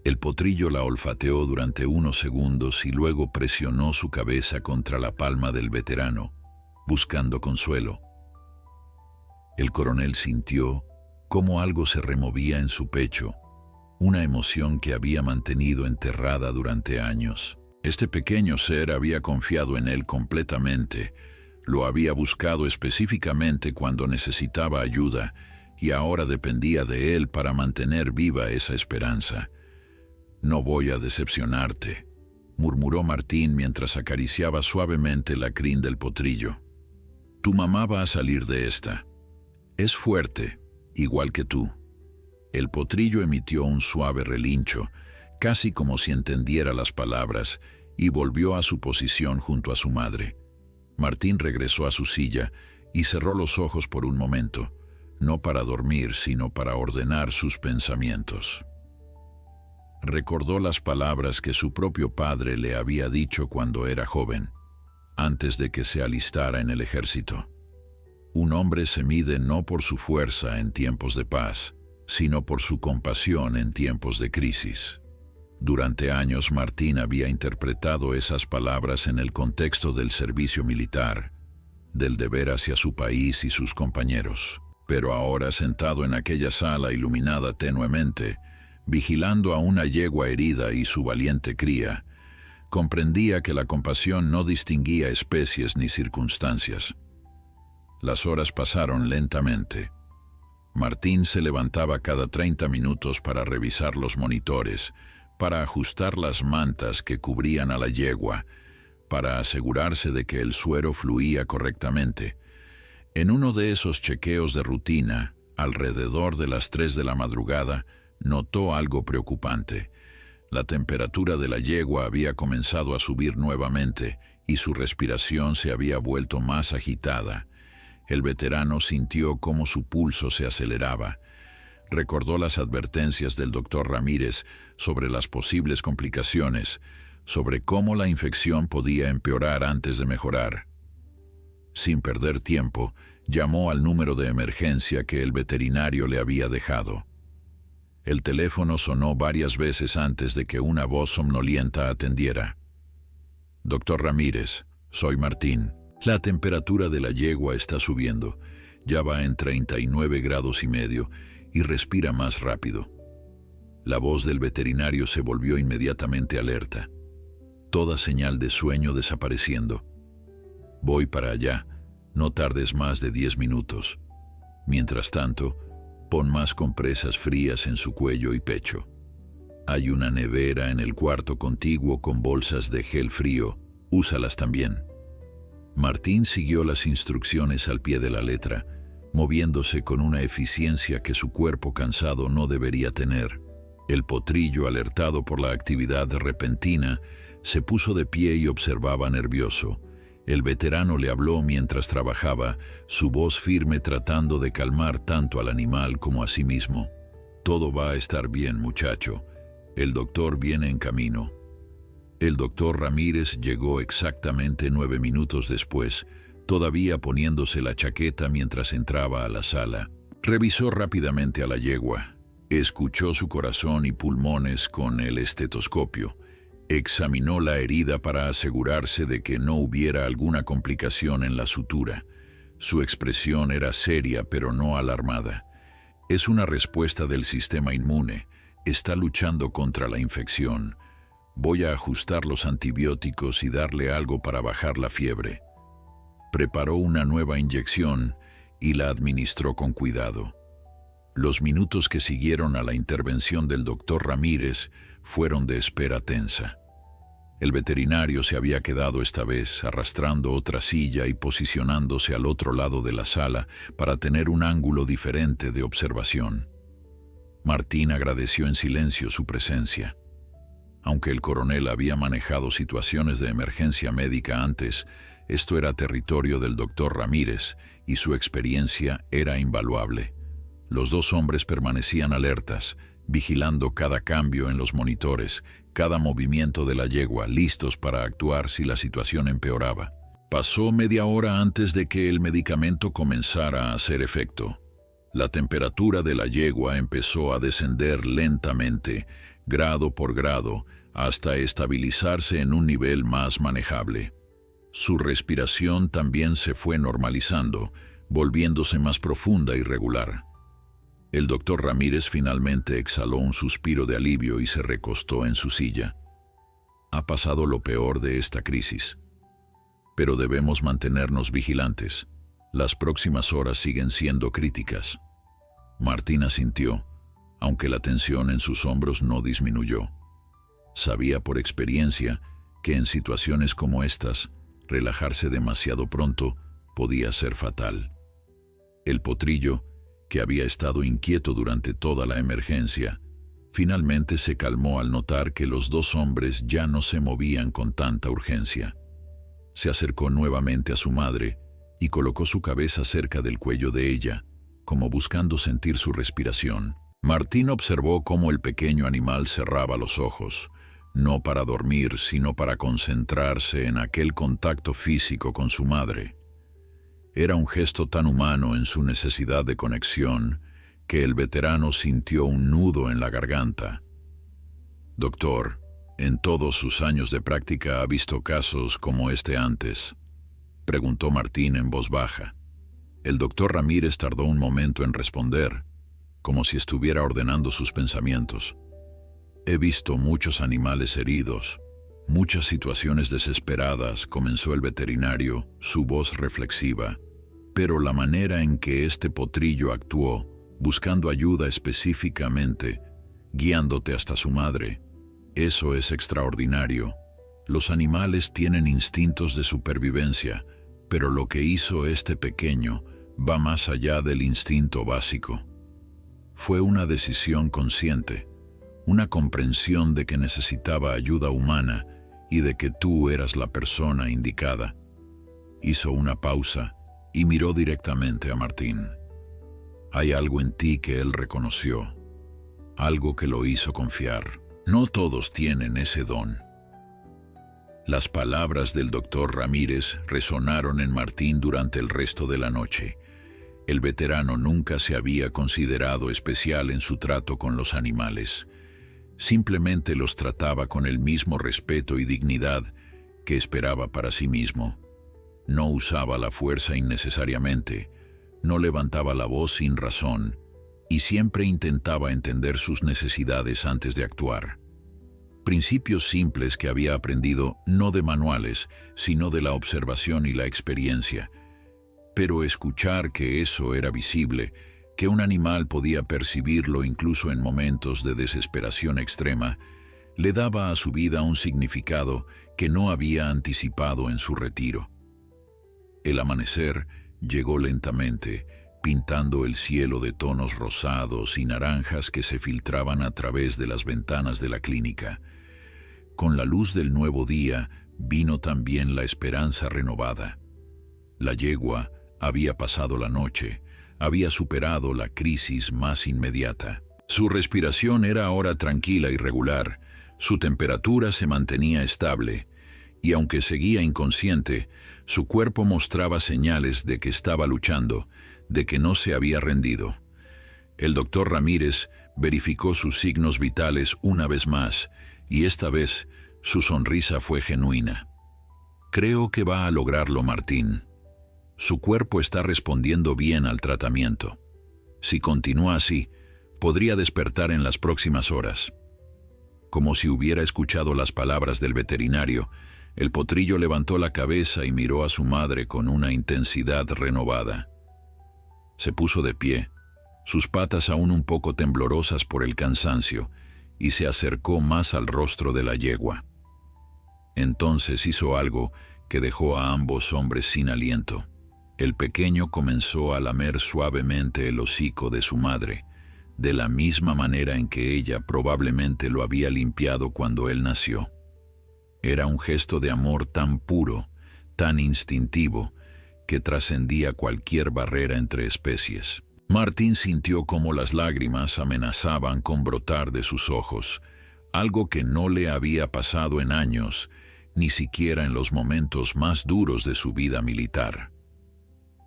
El potrillo la olfateó durante unos segundos y luego presionó su cabeza contra la palma del veterano, buscando consuelo. El coronel sintió cómo algo se removía en su pecho, una emoción que había mantenido enterrada durante años. Este pequeño ser había confiado en él completamente, lo había buscado específicamente cuando necesitaba ayuda y ahora dependía de él para mantener viva esa esperanza. «No voy a decepcionarte», murmuró Martín mientras acariciaba suavemente la crin del potrillo. «Tu mamá va a salir de esta. Es fuerte, igual que tú». El potrillo emitió un suave relincho, casi como si entendiera las palabras, y volvió a su posición junto a su madre. Martín regresó a su silla y cerró los ojos por un momento, no para dormir, sino para ordenar sus pensamientos. Recordó las palabras que su propio padre le había dicho cuando era joven, antes de que se alistara en el ejército. Un hombre se mide no por su fuerza en tiempos de paz, sino por su compasión en tiempos de crisis. Durante años Martín había interpretado esas palabras en el contexto del servicio militar, del deber hacia su país y sus compañeros. Pero ahora, sentado en aquella sala iluminada tenuemente, vigilando a una yegua herida y su valiente cría, comprendía que la compasión no distinguía especies ni circunstancias. Las horas pasaron lentamente. Martín se levantaba cada 30 minutos para revisar los monitores, para ajustar las mantas que cubrían a la yegua, para asegurarse de que el suero fluía correctamente. En uno de esos chequeos de rutina, alrededor de las 3 de la madrugada, notó algo preocupante. La temperatura de la yegua había comenzado a subir nuevamente y su respiración se había vuelto más agitada. El veterano sintió cómo su pulso se aceleraba. Recordó las advertencias del doctor Ramírez sobre las posibles complicaciones, sobre cómo la infección podía empeorar antes de mejorar. Sin perder tiempo, llamó al número de emergencia que el veterinario le había dejado. El teléfono sonó varias veces antes de que una voz somnolienta atendiera. «Doctor Ramírez, soy Martín. La temperatura de la yegua está subiendo. Ya va en 39 grados y medio y respira más rápido». La voz del veterinario se volvió inmediatamente alerta. Toda señal de sueño desapareciendo. «Voy para allá. No tardes más de 10 minutos. Mientras tanto, pon más compresas frías en su cuello y pecho. Hay una nevera en el cuarto contiguo con bolsas de gel frío. Úsalas también». Martín siguió las instrucciones al pie de la letra, moviéndose con una eficiencia que su cuerpo cansado no debería tener. El potrillo, alertado por la actividad repentina, se puso de pie y observaba nervioso. El veterano le habló mientras trabajaba, su voz firme tratando de calmar tanto al animal como a sí mismo. «Todo va a estar bien, muchacho. El doctor viene en camino». El doctor Ramírez llegó exactamente 9 minutos después, todavía poniéndose la chaqueta mientras entraba a la sala. Revisó rápidamente a la yegua. Escuchó su corazón y pulmones con el estetoscopio. Examinó la herida para asegurarse de que no hubiera alguna complicación en la sutura. Su expresión era seria pero no alarmada. «Es una respuesta del sistema inmune. Está luchando contra la infección. Voy a ajustar los antibióticos y darle algo para bajar la fiebre». Preparó una nueva inyección y la administró con cuidado. Los minutos que siguieron a la intervención del doctor Ramírez fueron de espera tensa. El veterinario se había quedado esta vez arrastrando otra silla y posicionándose al otro lado de la sala para tener un ángulo diferente de observación. Martín agradeció en silencio su presencia. Aunque el coronel había manejado situaciones de emergencia médica antes, esto era territorio del doctor Ramírez y su experiencia era invaluable. Los dos hombres permanecían alertas, vigilando cada cambio en los monitores, cada movimiento de la yegua, listos para actuar si la situación empeoraba. Pasó media hora antes de que el medicamento comenzara a hacer efecto. La temperatura de la yegua empezó a descender lentamente, grado por grado, hasta estabilizarse en un nivel más manejable. Su respiración también se fue normalizando, volviéndose más profunda y regular. El doctor Ramírez finalmente exhaló un suspiro de alivio y se recostó en su silla. Ha pasado lo peor de esta crisis. Pero debemos mantenernos vigilantes. Las próximas horas siguen siendo críticas. Martín asintió, aunque la tensión en sus hombros no disminuyó. Sabía por experiencia que en situaciones como estas, relajarse demasiado pronto podía ser fatal. El potrillo, que había estado inquieto durante toda la emergencia, finalmente se calmó al notar que los dos hombres ya no se movían con tanta urgencia. Se acercó nuevamente a su madre y colocó su cabeza cerca del cuello de ella, como buscando sentir su respiración. Martín observó cómo el pequeño animal cerraba los ojos, no para dormir, sino para concentrarse en aquel contacto físico con su madre. Era un gesto tan humano en su necesidad de conexión que el veterano sintió un nudo en la garganta. «Doctor, en todos sus años de práctica ha visto casos como este antes», preguntó Martín en voz baja. El doctor Ramírez tardó un momento en responder, como si estuviera ordenando sus pensamientos. «He visto muchos animales heridos, muchas situaciones desesperadas», comenzó el veterinario, su voz reflexiva. «Pero la manera en que este potrillo actuó, buscando ayuda específicamente, guiándote hasta su madre, eso es extraordinario. Los animales tienen instintos de supervivencia, pero lo que hizo este pequeño va más allá del instinto básico. Fue una decisión consciente, una comprensión de que necesitaba ayuda humana y de que tú eras la persona indicada». Hizo una pausa y miró directamente a Martín. Hay algo en ti que él reconoció, algo que lo hizo confiar. No todos tienen ese don. Las palabras del doctor Ramírez resonaron en Martín durante el resto de la noche. El veterano nunca se había considerado especial en su trato con los animales. Simplemente los trataba con el mismo respeto y dignidad que esperaba para sí mismo. No usaba la fuerza innecesariamente, no levantaba la voz sin razón y siempre intentaba entender sus necesidades antes de actuar. Principios simples que había aprendido no de manuales, sino de la observación y la experiencia. Pero escuchar que eso era visible, que un animal podía percibirlo incluso en momentos de desesperación extrema, le daba a su vida un significado que no había anticipado en su retiro. El amanecer llegó lentamente, pintando el cielo de tonos rosados y naranjas que se filtraban a través de las ventanas de la clínica. Con la luz del nuevo día vino también la esperanza renovada. La yegua había pasado la noche, había superado la crisis más inmediata. Su respiración era ahora tranquila y regular, su temperatura se mantenía estable, y aunque seguía inconsciente, su cuerpo mostraba señales de que estaba luchando, de que no se había rendido. El doctor Ramírez verificó sus signos vitales una vez más, y esta vez su sonrisa fue genuina. «Creo que va a lograrlo, Martín. Su cuerpo está respondiendo bien al tratamiento. Si continúa así, podría despertar en las próximas horas». Como si hubiera escuchado las palabras del veterinario, el potrillo levantó la cabeza y miró a su madre con una intensidad renovada. Se puso de pie, sus patas aún un poco temblorosas por el cansancio, y se acercó más al rostro de la yegua. Entonces hizo algo que dejó a ambos hombres sin aliento. El pequeño comenzó a lamer suavemente el hocico de su madre, de la misma manera en que ella probablemente lo había limpiado cuando él nació. Era un gesto de amor tan puro, tan instintivo, que trascendía cualquier barrera entre especies. Martín sintió cómo las lágrimas amenazaban con brotar de sus ojos, algo que no le había pasado en años, ni siquiera en los momentos más duros de su vida militar.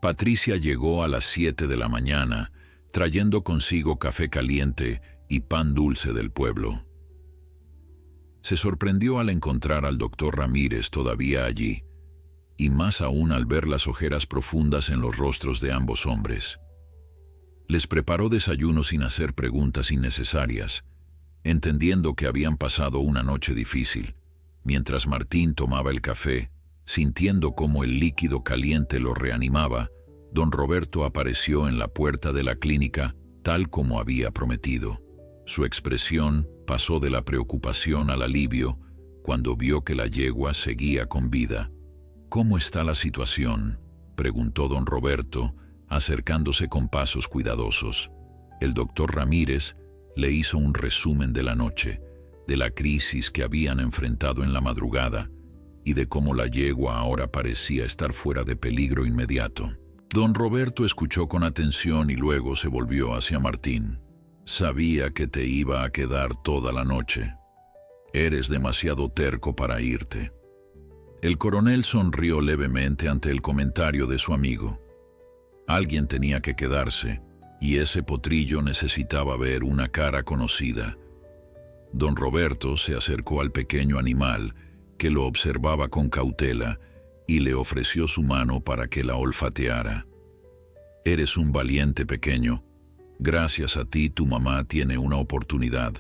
Patricia llegó a las 7 de la mañana, trayendo consigo café caliente y pan dulce del pueblo. Se sorprendió al encontrar al doctor Ramírez todavía allí, y más aún al ver las ojeras profundas en los rostros de ambos hombres. Les preparó desayuno sin hacer preguntas innecesarias, entendiendo que habían pasado una noche difícil. Mientras Martín tomaba el café, sintiendo cómo el líquido caliente lo reanimaba, don Roberto apareció en la puerta de la clínica tal como había prometido. Su expresión pasó de la preocupación al alivio cuando vio que la yegua seguía con vida. «¿Cómo está la situación?», preguntó don Roberto, acercándose con pasos cuidadosos. El doctor Ramírez le hizo un resumen de la noche, de la crisis que habían enfrentado en la madrugada, y de cómo la yegua ahora parecía estar fuera de peligro inmediato. Don Roberto escuchó con atención y luego se volvió hacia Martín. Sabía que te iba a quedar toda la noche. Eres demasiado terco para irte. El coronel sonrió levemente ante el comentario de su amigo. Alguien tenía que quedarse, y ese potrillo necesitaba ver una cara conocida. Don Roberto se acercó al pequeño animal, que lo observaba con cautela, y le ofreció su mano para que la olfateara. Eres un valiente pequeño. Gracias a ti tu mamá tiene una oportunidad.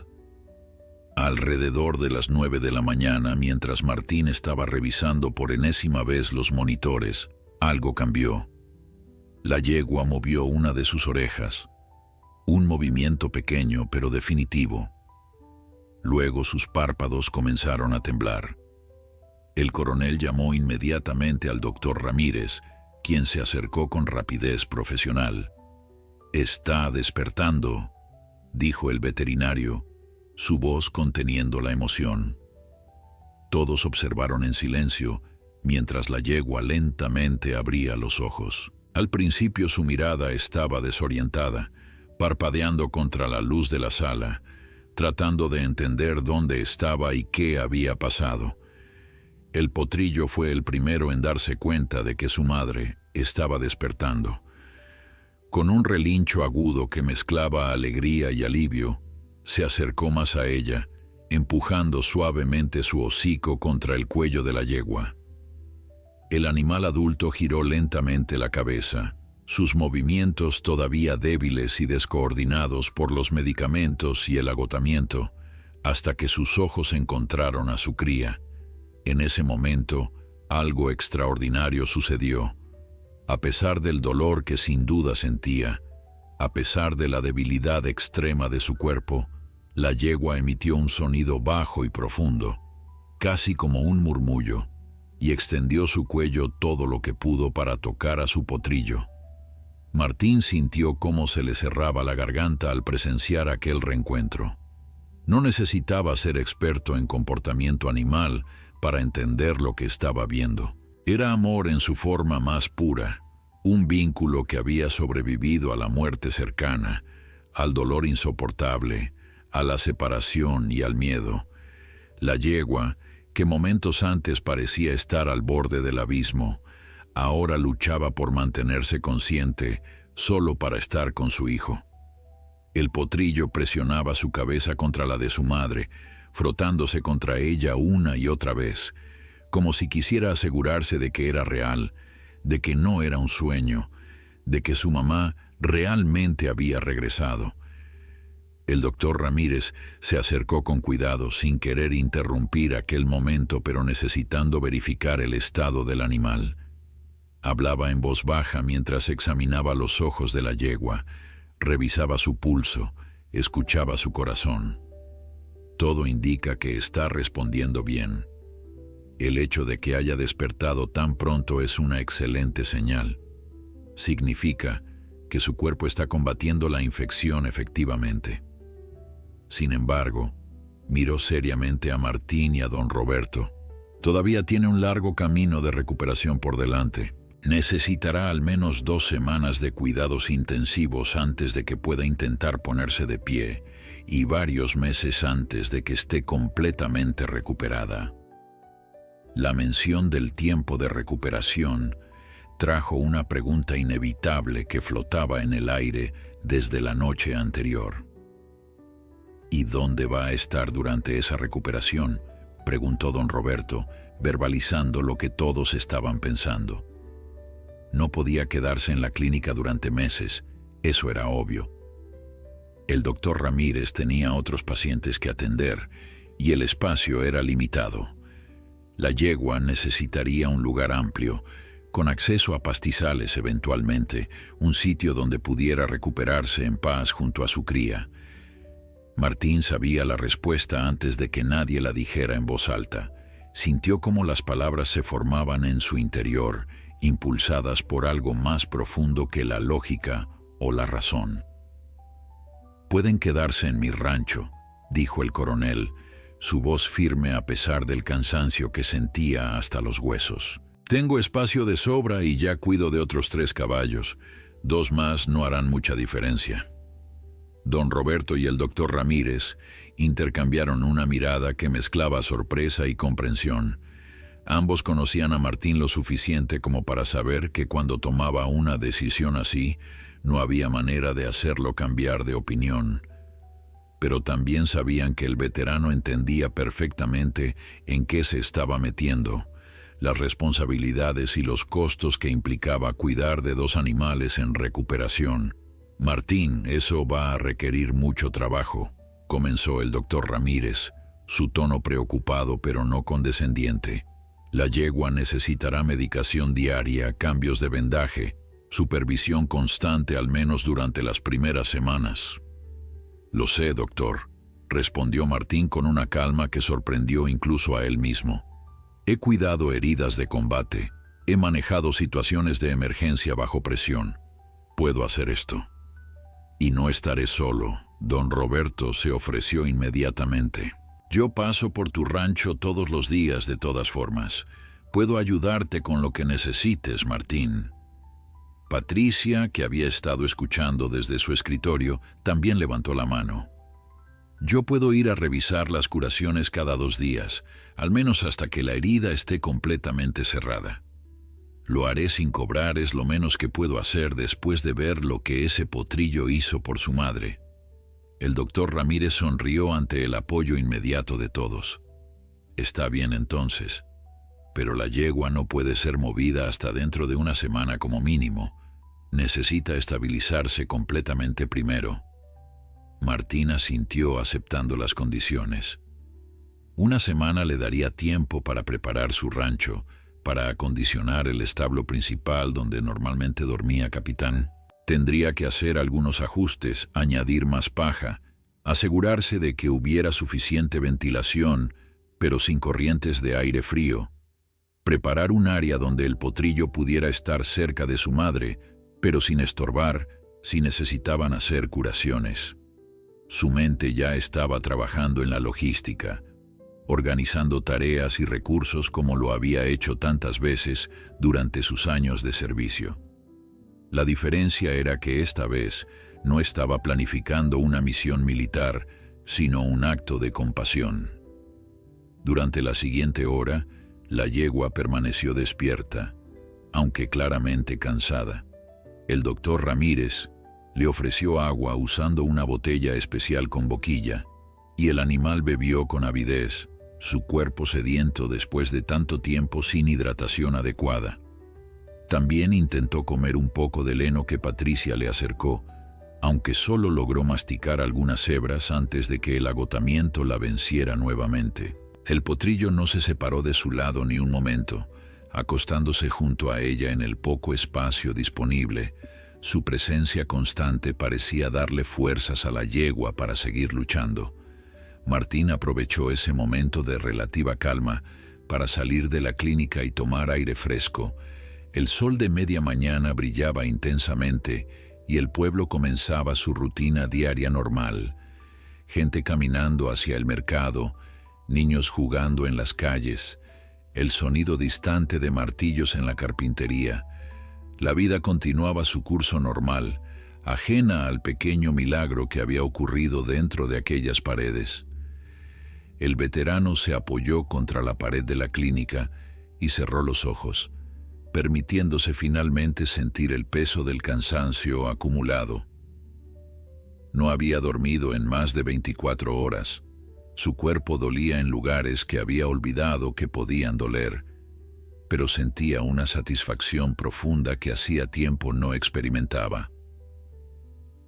Alrededor de las 9 de la mañana, mientras Martín estaba revisando por enésima vez los monitores, algo cambió. La yegua movió una de sus orejas. Un movimiento pequeño pero definitivo. Luego sus párpados comenzaron a temblar. El coronel llamó inmediatamente al doctor Ramírez, quien se acercó con rapidez profesional. «Está despertando», dijo el veterinario, su voz conteniendo la emoción. Todos observaron en silencio, mientras la yegua lentamente abría los ojos. Al principio su mirada estaba desorientada, parpadeando contra la luz de la sala, tratando de entender dónde estaba y qué había pasado. El potrillo fue el primero en darse cuenta de que su madre estaba despertando. Con un relincho agudo que mezclaba alegría y alivio, se acercó más a ella, empujando suavemente su hocico contra el cuello de la yegua. El animal adulto giró lentamente la cabeza, sus movimientos todavía débiles y descoordinados por los medicamentos y el agotamiento, hasta que sus ojos encontraron a su cría. En ese momento, algo extraordinario sucedió. A pesar del dolor que sin duda sentía, a pesar de la debilidad extrema de su cuerpo, la yegua emitió un sonido bajo y profundo, casi como un murmullo, y extendió su cuello todo lo que pudo para tocar a su potrillo. Martín sintió cómo se le cerraba la garganta al presenciar aquel reencuentro. No necesitaba ser experto en comportamiento animal para entender lo que estaba viendo. Era amor en su forma más pura, un vínculo que había sobrevivido a la muerte cercana, al dolor insoportable, a la separación y al miedo. La yegua, que momentos antes parecía estar al borde del abismo, ahora luchaba por mantenerse consciente solo para estar con su hijo. El potrillo presionaba su cabeza contra la de su madre, frotándose contra ella una y otra vez, como si quisiera asegurarse de que era real, de que no era un sueño, de que su mamá realmente había regresado. El doctor Ramírez se acercó con cuidado, sin querer interrumpir aquel momento, pero necesitando verificar el estado del animal. Hablaba en voz baja mientras examinaba los ojos de la yegua, revisaba su pulso, escuchaba su corazón. Todo indica que está respondiendo bien. El hecho de que haya despertado tan pronto es una excelente señal. Significa que su cuerpo está combatiendo la infección efectivamente. Sin embargo, miró seriamente a Martín y a don Roberto. Todavía tiene un largo camino de recuperación por delante. Necesitará al menos 2 semanas de cuidados intensivos antes de que pueda intentar ponerse de pie y varios meses antes de que esté completamente recuperada. La mención del tiempo de recuperación trajo una pregunta inevitable que flotaba en el aire desde la noche anterior. ¿Y dónde va a estar durante esa recuperación?, preguntó don Roberto, verbalizando lo que todos estaban pensando. No podía quedarse en la clínica durante meses, eso era obvio. El doctor Ramírez tenía otros pacientes que atender y el espacio era limitado. La yegua necesitaría un lugar amplio, con acceso a pastizales eventualmente, un sitio donde pudiera recuperarse en paz junto a su cría. Martín sabía la respuesta antes de que nadie la dijera en voz alta. Sintió cómo las palabras se formaban en su interior, impulsadas por algo más profundo que la lógica o la razón. «Pueden quedarse en mi rancho», dijo el coronel, su voz firme a pesar del cansancio que sentía hasta los huesos. «Tengo espacio de sobra y ya cuido de otros 3 caballos. 2 más no harán mucha diferencia». Don Roberto y el doctor Ramírez intercambiaron una mirada que mezclaba sorpresa y comprensión. Ambos conocían a Martín lo suficiente como para saber que cuando tomaba una decisión así, no había manera de hacerlo cambiar de opinión. Pero también sabían que el veterano entendía perfectamente en qué se estaba metiendo, las responsabilidades y los costos que implicaba cuidar de 2 animales en recuperación. «Martín, eso va a requerir mucho trabajo», comenzó el doctor Ramírez, su tono preocupado pero no condescendiente. «La yegua necesitará medicación diaria, cambios de vendaje, supervisión constante al menos durante las primeras semanas». «Lo sé, doctor», respondió Martín con una calma que sorprendió incluso a él mismo. «He cuidado heridas de combate, he manejado situaciones de emergencia bajo presión. Puedo hacer esto. Y no estaré solo». Don Roberto se ofreció inmediatamente. «Yo paso por tu rancho todos los días de todas formas. Puedo ayudarte con lo que necesites, Martín». Patricia, que había estado escuchando desde su escritorio, también levantó la mano. «Yo puedo ir a revisar las curaciones cada 2 días, al menos hasta que la herida esté completamente cerrada. Lo haré sin cobrar, es lo menos que puedo hacer después de ver lo que ese potrillo hizo por su madre». El doctor Ramírez sonrió ante el apoyo inmediato de todos. «Está bien entonces, pero la yegua no puede ser movida hasta dentro de 1 semana como mínimo. Necesita estabilizarse completamente primero». Martín asintió aceptando las condiciones. 1 semana le daría tiempo para preparar su rancho, para acondicionar el establo principal donde normalmente dormía Capitán. Tendría que hacer algunos ajustes, añadir más paja, asegurarse de que hubiera suficiente ventilación, pero sin corrientes de aire frío. Preparar un área donde el potrillo pudiera estar cerca de su madre, pero sin estorbar si necesitaban hacer curaciones. Su mente ya estaba trabajando en la logística, organizando tareas y recursos como lo había hecho tantas veces durante sus años de servicio. La diferencia era que esta vez no estaba planificando una misión militar, sino un acto de compasión. Durante la siguiente hora, la yegua permaneció despierta, aunque claramente cansada. El doctor Ramírez le ofreció agua usando una botella especial con boquilla, y el animal bebió con avidez, su cuerpo sediento después de tanto tiempo sin hidratación adecuada. También intentó comer un poco del heno que Patricia le acercó, aunque solo logró masticar algunas hebras antes de que el agotamiento la venciera nuevamente. El potrillo no se separó de su lado ni un momento, acostándose junto a ella en el poco espacio disponible. Su presencia constante parecía darle fuerzas a la yegua para seguir luchando. Martín aprovechó ese momento de relativa calma para salir de la clínica y tomar aire fresco. El sol de media mañana brillaba intensamente y el pueblo comenzaba su rutina diaria normal. Gente caminando hacia el mercado, niños jugando en las calles, el sonido distante de martillos en la carpintería. La vida continuaba su curso normal, ajena al pequeño milagro que había ocurrido dentro de aquellas paredes. El veterano se apoyó contra la pared de la clínica y cerró los ojos, permitiéndose finalmente sentir el peso del cansancio acumulado. No había dormido en más de 24 horas. Su cuerpo dolía en lugares que había olvidado que podían doler, pero sentía una satisfacción profunda que hacía tiempo no experimentaba.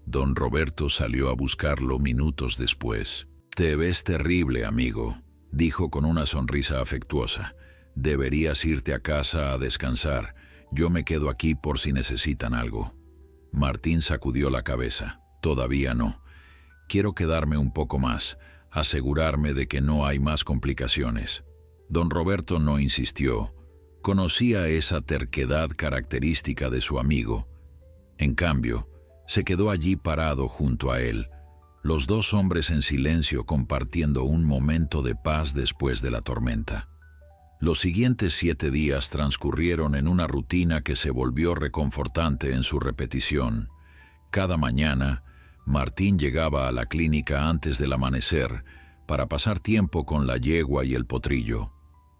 Don Roberto salió a buscarlo minutos después. «Te ves terrible, amigo», dijo con una sonrisa afectuosa. «Deberías irte a casa a descansar. Yo me quedo aquí por si necesitan algo». Martín sacudió la cabeza. «Todavía no. Quiero quedarme un poco más, asegurarme de que no hay más complicaciones». Don Roberto no insistió. Conocía esa terquedad característica de su amigo. En cambio, se quedó allí parado junto a él, los dos hombres en silencio compartiendo un momento de paz después de la tormenta. Los siguientes 7 días transcurrieron en una rutina que se volvió reconfortante en su repetición. Cada mañana, Martín llegaba a la clínica antes del amanecer para pasar tiempo con la yegua y el potrillo.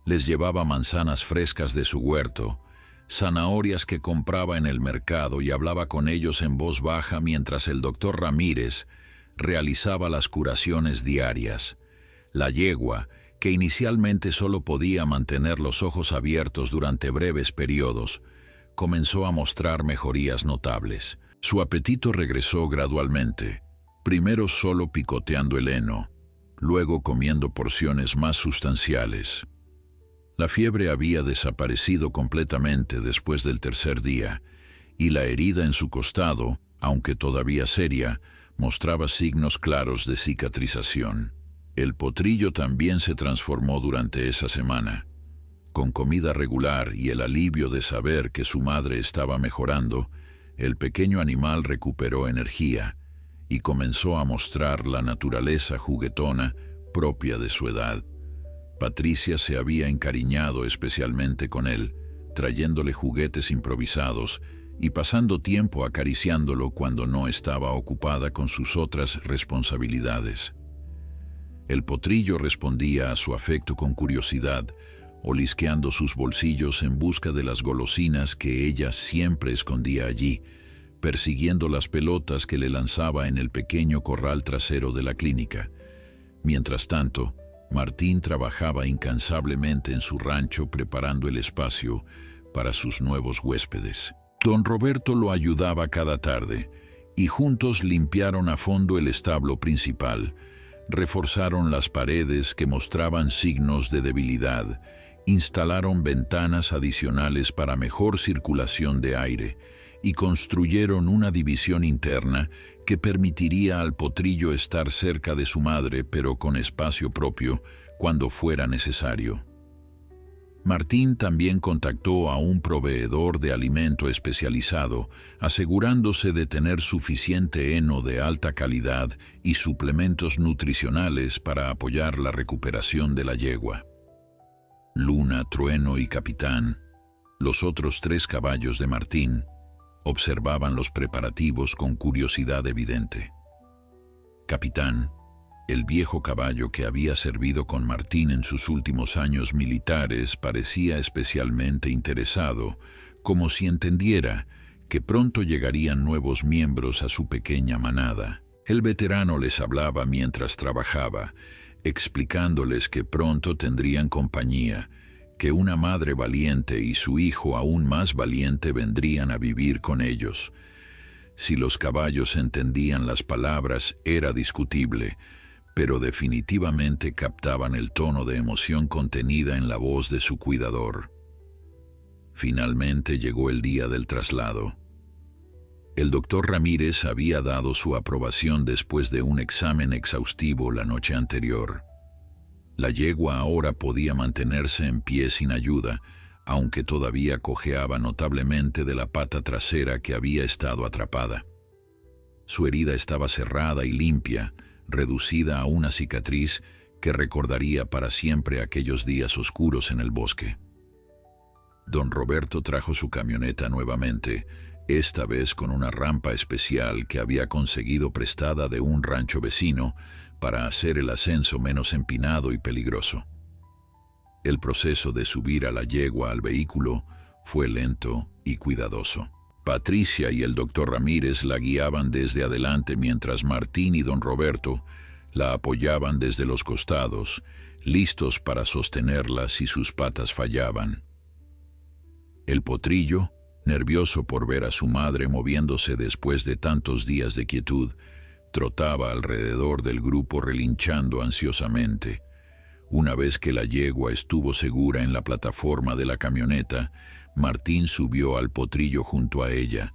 Les llevaba manzanas frescas de su huerto, zanahorias que compraba en el mercado y hablaba con ellos en voz baja mientras el doctor Ramírez realizaba las curaciones diarias. La yegua, que inicialmente solo podía mantener los ojos abiertos durante breves periodos, comenzó a mostrar mejorías notables. Su apetito regresó gradualmente, primero solo picoteando el heno, luego comiendo porciones más sustanciales. La fiebre había desaparecido completamente después del tercer día, y la herida en su costado, aunque todavía seria, mostraba signos claros de cicatrización. El potrillo también se transformó durante esa semana. Con comida regular y el alivio de saber que su madre estaba mejorando, el pequeño animal recuperó energía y comenzó a mostrar la naturaleza juguetona propia de su edad. Patricia se había encariñado especialmente con él, trayéndole juguetes improvisados y pasando tiempo acariciándolo cuando no estaba ocupada con sus otras responsabilidades. El potrillo respondía a su afecto con curiosidad, olisqueando sus bolsillos en busca de las golosinas que ella siempre escondía allí, persiguiendo las pelotas que le lanzaba en el pequeño corral trasero de la clínica. Mientras tanto, Martín trabajaba incansablemente en su rancho preparando el espacio para sus nuevos huéspedes. Don Roberto lo ayudaba cada tarde, y juntos limpiaron a fondo el establo principal, reforzaron las paredes que mostraban signos de debilidad, instalaron ventanas adicionales para mejor circulación de aire y construyeron una división interna que permitiría al potrillo estar cerca de su madre pero con espacio propio cuando fuera necesario. Martín también contactó a un proveedor de alimento especializado, asegurándose de tener suficiente heno de alta calidad y suplementos nutricionales para apoyar la recuperación de la yegua. Luna, Trueno y Capitán, los otros 3 caballos de Martín, observaban los preparativos con curiosidad evidente. Capitán, el viejo caballo que había servido con Martín en sus últimos años militares, parecía especialmente interesado, como si entendiera que pronto llegarían nuevos miembros a su pequeña manada. El veterano les hablaba mientras trabajaba, explicándoles que pronto tendrían compañía, que una madre valiente y su hijo aún más valiente vendrían a vivir con ellos. Si los caballos entendían las palabras era discutible, pero definitivamente captaban el tono de emoción contenida en la voz de su cuidador. Finalmente llegó el día del traslado. El doctor Ramírez había dado su aprobación después de un examen exhaustivo la noche anterior. La yegua ahora podía mantenerse en pie sin ayuda, aunque todavía cojeaba notablemente de la pata trasera que había estado atrapada. Su herida estaba cerrada y limpia, reducida a una cicatriz que recordaría para siempre aquellos días oscuros en el bosque. Don Roberto trajo su camioneta nuevamente, esta vez con una rampa especial que había conseguido prestada de un rancho vecino para hacer el ascenso menos empinado y peligroso. El proceso de subir a la yegua al vehículo fue lento y cuidadoso. Patricia y el doctor Ramírez la guiaban desde adelante mientras Martín y don Roberto la apoyaban desde los costados, listos para sostenerla si sus patas fallaban. El potrillo, nervioso por ver a su madre moviéndose después de tantos días de quietud, trotaba alrededor del grupo relinchando ansiosamente. Una vez que la yegua estuvo segura en la plataforma de la camioneta, Martín subió al potrillo junto a ella.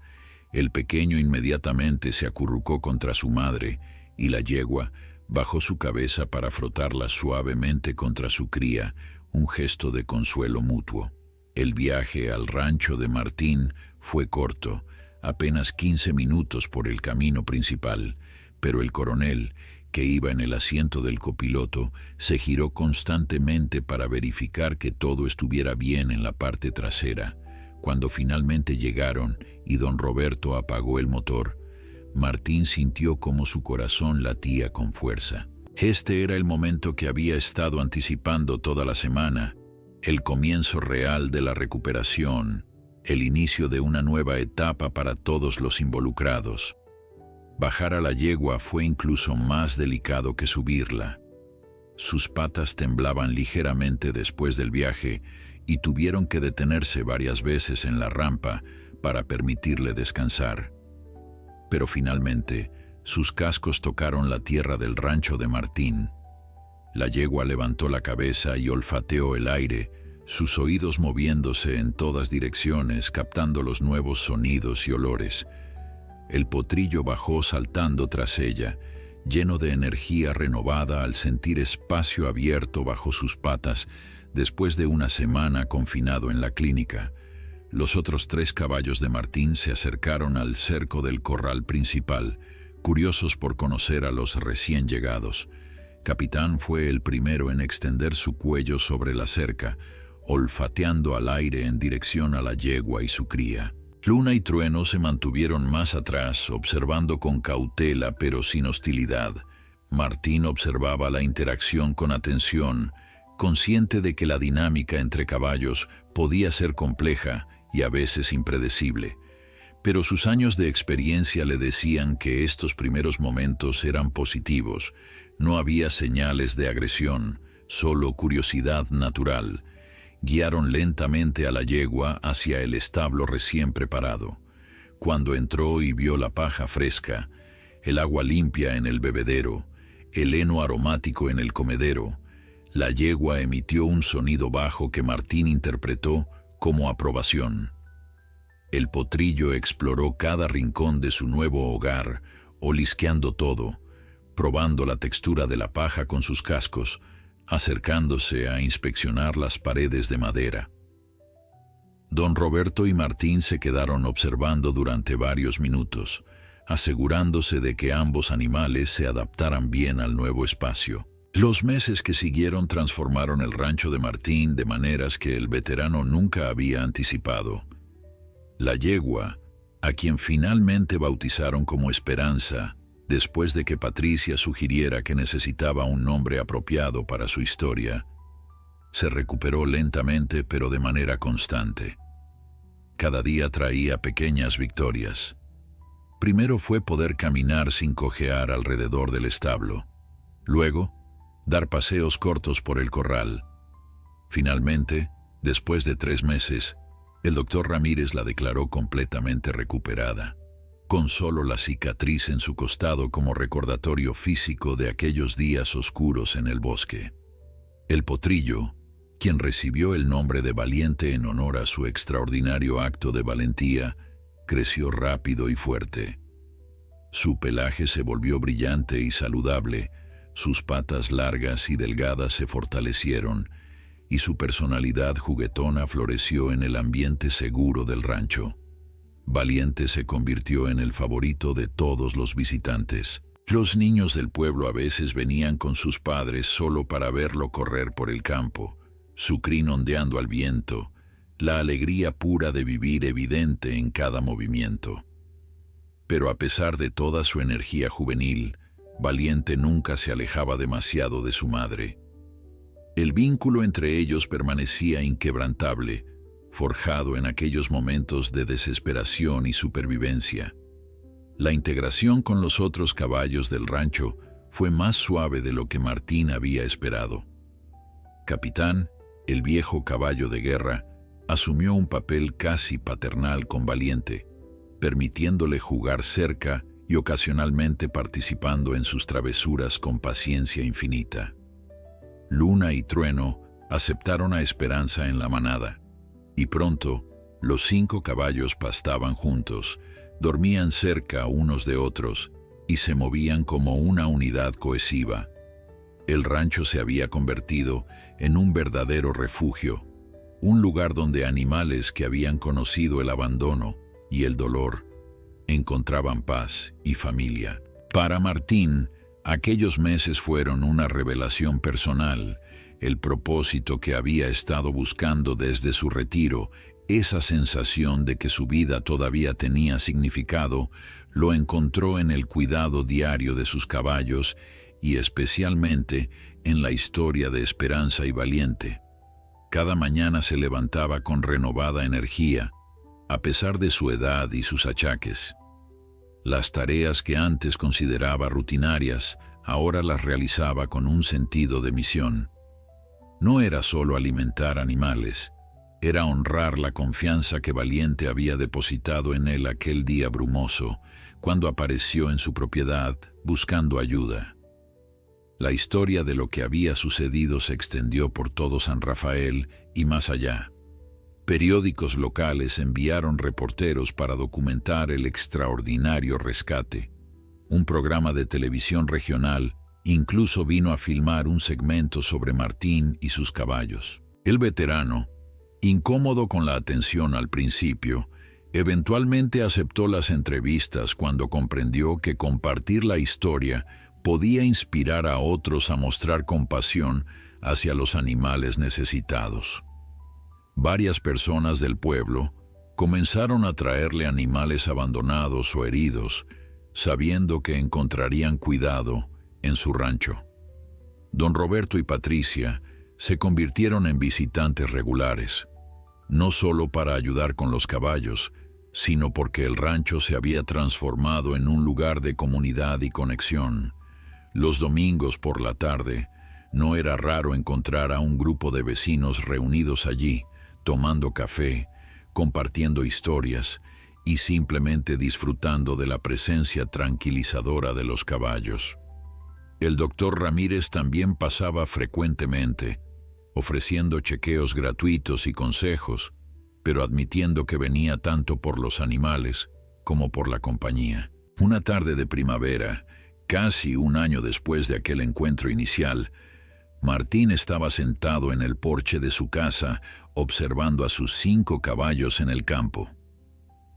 El pequeño inmediatamente se acurrucó contra su madre y la yegua bajó su cabeza para frotarla suavemente contra su cría, un gesto de consuelo mutuo. El viaje al rancho de Martín fue corto, apenas 15 minutos por el camino principal, pero el coronel, que iba en el asiento del copiloto, se giró constantemente para verificar que todo estuviera bien en la parte trasera. Cuando finalmente llegaron y don Roberto apagó el motor, Martín sintió como su corazón latía con fuerza. Este era el momento que había estado anticipando toda la semana, el comienzo real de la recuperación, el inicio de una nueva etapa para todos los involucrados. Bajar a la yegua fue incluso más delicado que subirla. Sus patas temblaban ligeramente después del viaje y tuvieron que detenerse varias veces en la rampa para permitirle descansar. Pero finalmente, sus cascos tocaron la tierra del rancho de Martín. La yegua levantó la cabeza y olfateó el aire, sus oídos moviéndose en todas direcciones, captando los nuevos sonidos y olores. El potrillo bajó saltando tras ella, lleno de energía renovada al sentir espacio abierto bajo sus patas después de una semana confinado en la clínica. Los otros 3 caballos de Martín se acercaron al cerco del corral principal, curiosos por conocer a los recién llegados. Capitán fue el primero en extender su cuello sobre la cerca, olfateando al aire en dirección a la yegua y su cría. Luna y Trueno se mantuvieron más atrás, observando con cautela pero sin hostilidad. Martín observaba la interacción con atención, consciente de que la dinámica entre caballos podía ser compleja y a veces impredecible. Pero sus años de experiencia le decían que estos primeros momentos eran positivos. No había señales de agresión, solo curiosidad natural. Guiaron lentamente a la yegua hacia el establo recién preparado. Cuando entró y vio la paja fresca, el agua limpia en el bebedero, el heno aromático en el comedero, la yegua emitió un sonido bajo que Martín interpretó como aprobación. El potrillo exploró cada rincón de su nuevo hogar, olisqueando todo, probando la textura de la paja con sus cascos, acercándose a inspeccionar las paredes de madera. Don Roberto y Martín se quedaron observando durante varios minutos, asegurándose de que ambos animales se adaptaran bien al nuevo espacio. Los meses que siguieron transformaron el rancho de Martín de maneras que el veterano nunca había anticipado. La yegua, a quien finalmente bautizaron como Esperanza, después de que Patricia sugiriera que necesitaba un nombre apropiado para su historia, se recuperó lentamente pero de manera constante. Cada día traía pequeñas victorias. Primero fue poder caminar sin cojear alrededor del establo. Luego, dar paseos cortos por el corral. Finalmente, después de 3 meses, el doctor Ramírez la declaró completamente recuperada, con solo la cicatriz en su costado como recordatorio físico de aquellos días oscuros en el bosque. El potrillo, quien recibió el nombre de Valiente en honor a su extraordinario acto de valentía, creció rápido y fuerte. Su pelaje se volvió brillante y saludable, sus patas largas y delgadas se fortalecieron, y su personalidad juguetona floreció en el ambiente seguro del rancho. Valiente se convirtió en el favorito de todos los visitantes. Los niños del pueblo a veces venían con sus padres solo para verlo correr por el campo, su crin ondeando al viento, la alegría pura de vivir evidente en cada movimiento. Pero a pesar de toda su energía juvenil, Valiente nunca se alejaba demasiado de su madre. El vínculo entre ellos permanecía inquebrantable, forjado en aquellos momentos de desesperación y supervivencia. La integración con los otros caballos del rancho fue más suave de lo que Martín había esperado. Capitán, el viejo caballo de guerra, asumió un papel casi paternal con Valiente, permitiéndole jugar cerca y ocasionalmente participando en sus travesuras con paciencia infinita. Luna y Trueno aceptaron a Esperanza en la manada, y pronto los 5 caballos pastaban juntos, dormían cerca unos de otros y se movían como una unidad cohesiva. El rancho se había convertido en un verdadero refugio, un lugar donde animales que habían conocido el abandono y el dolor encontraban paz y familia. Para Martín, aquellos meses fueron una revelación personal. El propósito que había estado buscando desde su retiro, esa sensación de que su vida todavía tenía significado, lo encontró en el cuidado diario de sus caballos y especialmente en la historia de Esperanza y Valiente. Cada mañana se levantaba con renovada energía, a pesar de su edad y sus achaques. Las tareas que antes consideraba rutinarias, ahora las realizaba con un sentido de misión. No era solo alimentar animales, era honrar la confianza que Valiente había depositado en él aquel día brumoso, cuando apareció en su propiedad buscando ayuda. La historia de lo que había sucedido se extendió por todo San Rafael y más allá. Periódicos locales enviaron reporteros para documentar el extraordinario rescate. Un programa de televisión regional incluso vino a filmar un segmento sobre Martín y sus caballos. El veterano, incómodo con la atención al principio, eventualmente aceptó las entrevistas cuando comprendió que compartir la historia podía inspirar a otros a mostrar compasión hacia los animales necesitados. Varias personas del pueblo comenzaron a traerle animales abandonados o heridos, sabiendo que encontrarían cuidado en su rancho. Don Roberto y Patricia se convirtieron en visitantes regulares, no solo para ayudar con los caballos, sino porque el rancho se había transformado en un lugar de comunidad y conexión. Los domingos por la tarde, no era raro encontrar a un grupo de vecinos reunidos allí, tomando café, compartiendo historias y simplemente disfrutando de la presencia tranquilizadora de los caballos. El doctor Ramírez también pasaba frecuentemente, ofreciendo chequeos gratuitos y consejos, pero admitiendo que venía tanto por los animales como por la compañía. Una tarde de primavera, casi un año después de aquel encuentro inicial, Martín estaba sentado en el porche de su casa, observando a sus 5 caballos en el campo.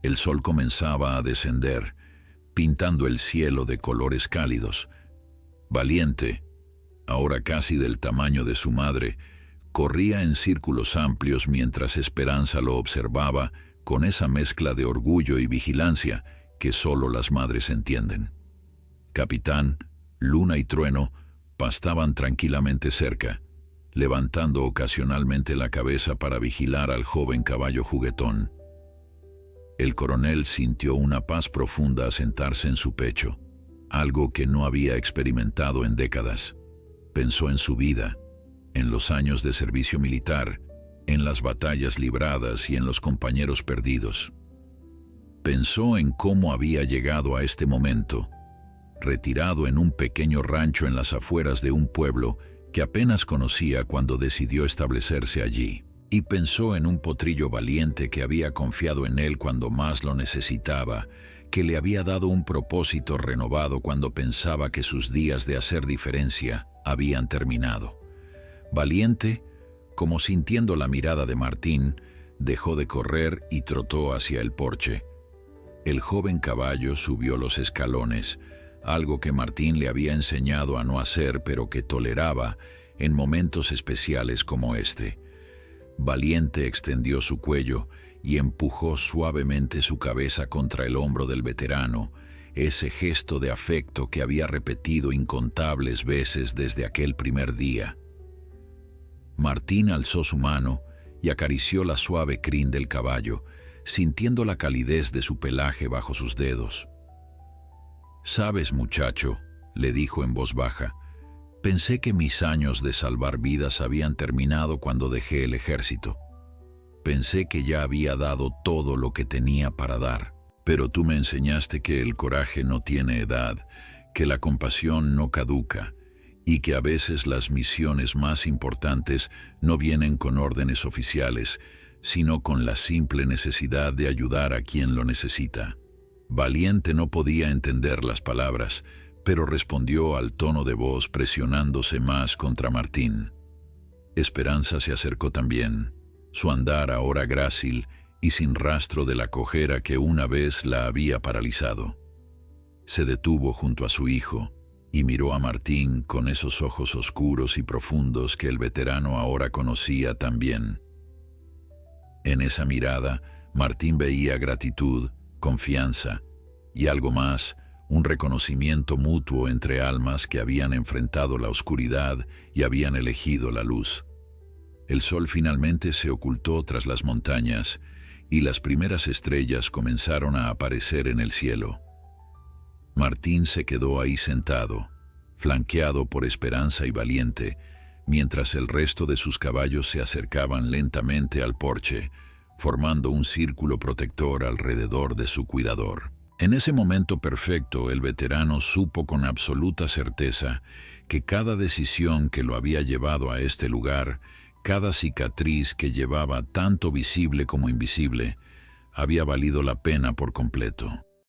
El sol comenzaba a descender, pintando el cielo de colores cálidos. Valiente, ahora casi del tamaño de su madre, corría en círculos amplios mientras Esperanza lo observaba con esa mezcla de orgullo y vigilancia que solo las madres entienden. Capitán, Luna y Trueno pastaban tranquilamente cerca, levantando ocasionalmente la cabeza para vigilar al joven caballo juguetón. El coronel sintió una paz profunda asentarse en su pecho, algo que no había experimentado en décadas. Pensó en su vida, en los años de servicio militar, en las batallas libradas y en los compañeros perdidos. Pensó en cómo había llegado a este momento, retirado en un pequeño rancho en las afueras de un pueblo que apenas conocía cuando decidió establecerse allí. Y pensó en un potrillo valiente que había confiado en él cuando más lo necesitaba, que le había dado un propósito renovado cuando pensaba que sus días de hacer diferencia habían terminado. Valiente, como sintiendo la mirada de Martín, dejó de correr y trotó hacia el porche. El joven caballo subió los escalones, algo que Martín le había enseñado a no hacer pero que toleraba en momentos especiales como este. Valiente extendió su cuello y empujó suavemente su cabeza contra el hombro del veterano, ese gesto de afecto que había repetido incontables veces desde aquel primer día. Martín alzó su mano y acarició la suave crin del caballo, sintiendo la calidez de su pelaje bajo sus dedos. «Sabes, muchacho», le dijo en voz baja, «pensé que mis años de salvar vidas habían terminado cuando dejé el ejército. Pensé que ya había dado todo lo que tenía para dar, pero tú me enseñaste que el coraje no tiene edad, que la compasión no caduca, y que a veces las misiones más importantes no vienen con órdenes oficiales, sino con la simple necesidad de ayudar a quien lo necesita». Valiente no podía entender las palabras, pero respondió al tono de voz presionándose más contra Martín. Esperanza se acercó también, su andar ahora grácil y sin rastro de la cojera que una vez la había paralizado. Se detuvo junto a su hijo y miró a Martín con esos ojos oscuros y profundos que el veterano ahora conocía tan bien. En esa mirada, Martín veía gratitud, confianza y algo más, un reconocimiento mutuo entre almas que habían enfrentado la oscuridad y habían elegido la luz. El sol finalmente se ocultó tras las montañas y las primeras estrellas comenzaron a aparecer en el cielo. Martín se quedó ahí sentado, flanqueado por Esperanza y Valiente, mientras el resto de sus caballos se acercaban lentamente al porche, formando un círculo protector alrededor de su cuidador. En ese momento perfecto, el veterano supo con absoluta certeza que cada decisión que lo había llevado a este lugar, cada cicatriz que llevaba tanto visible como invisible, había valido la pena por completo.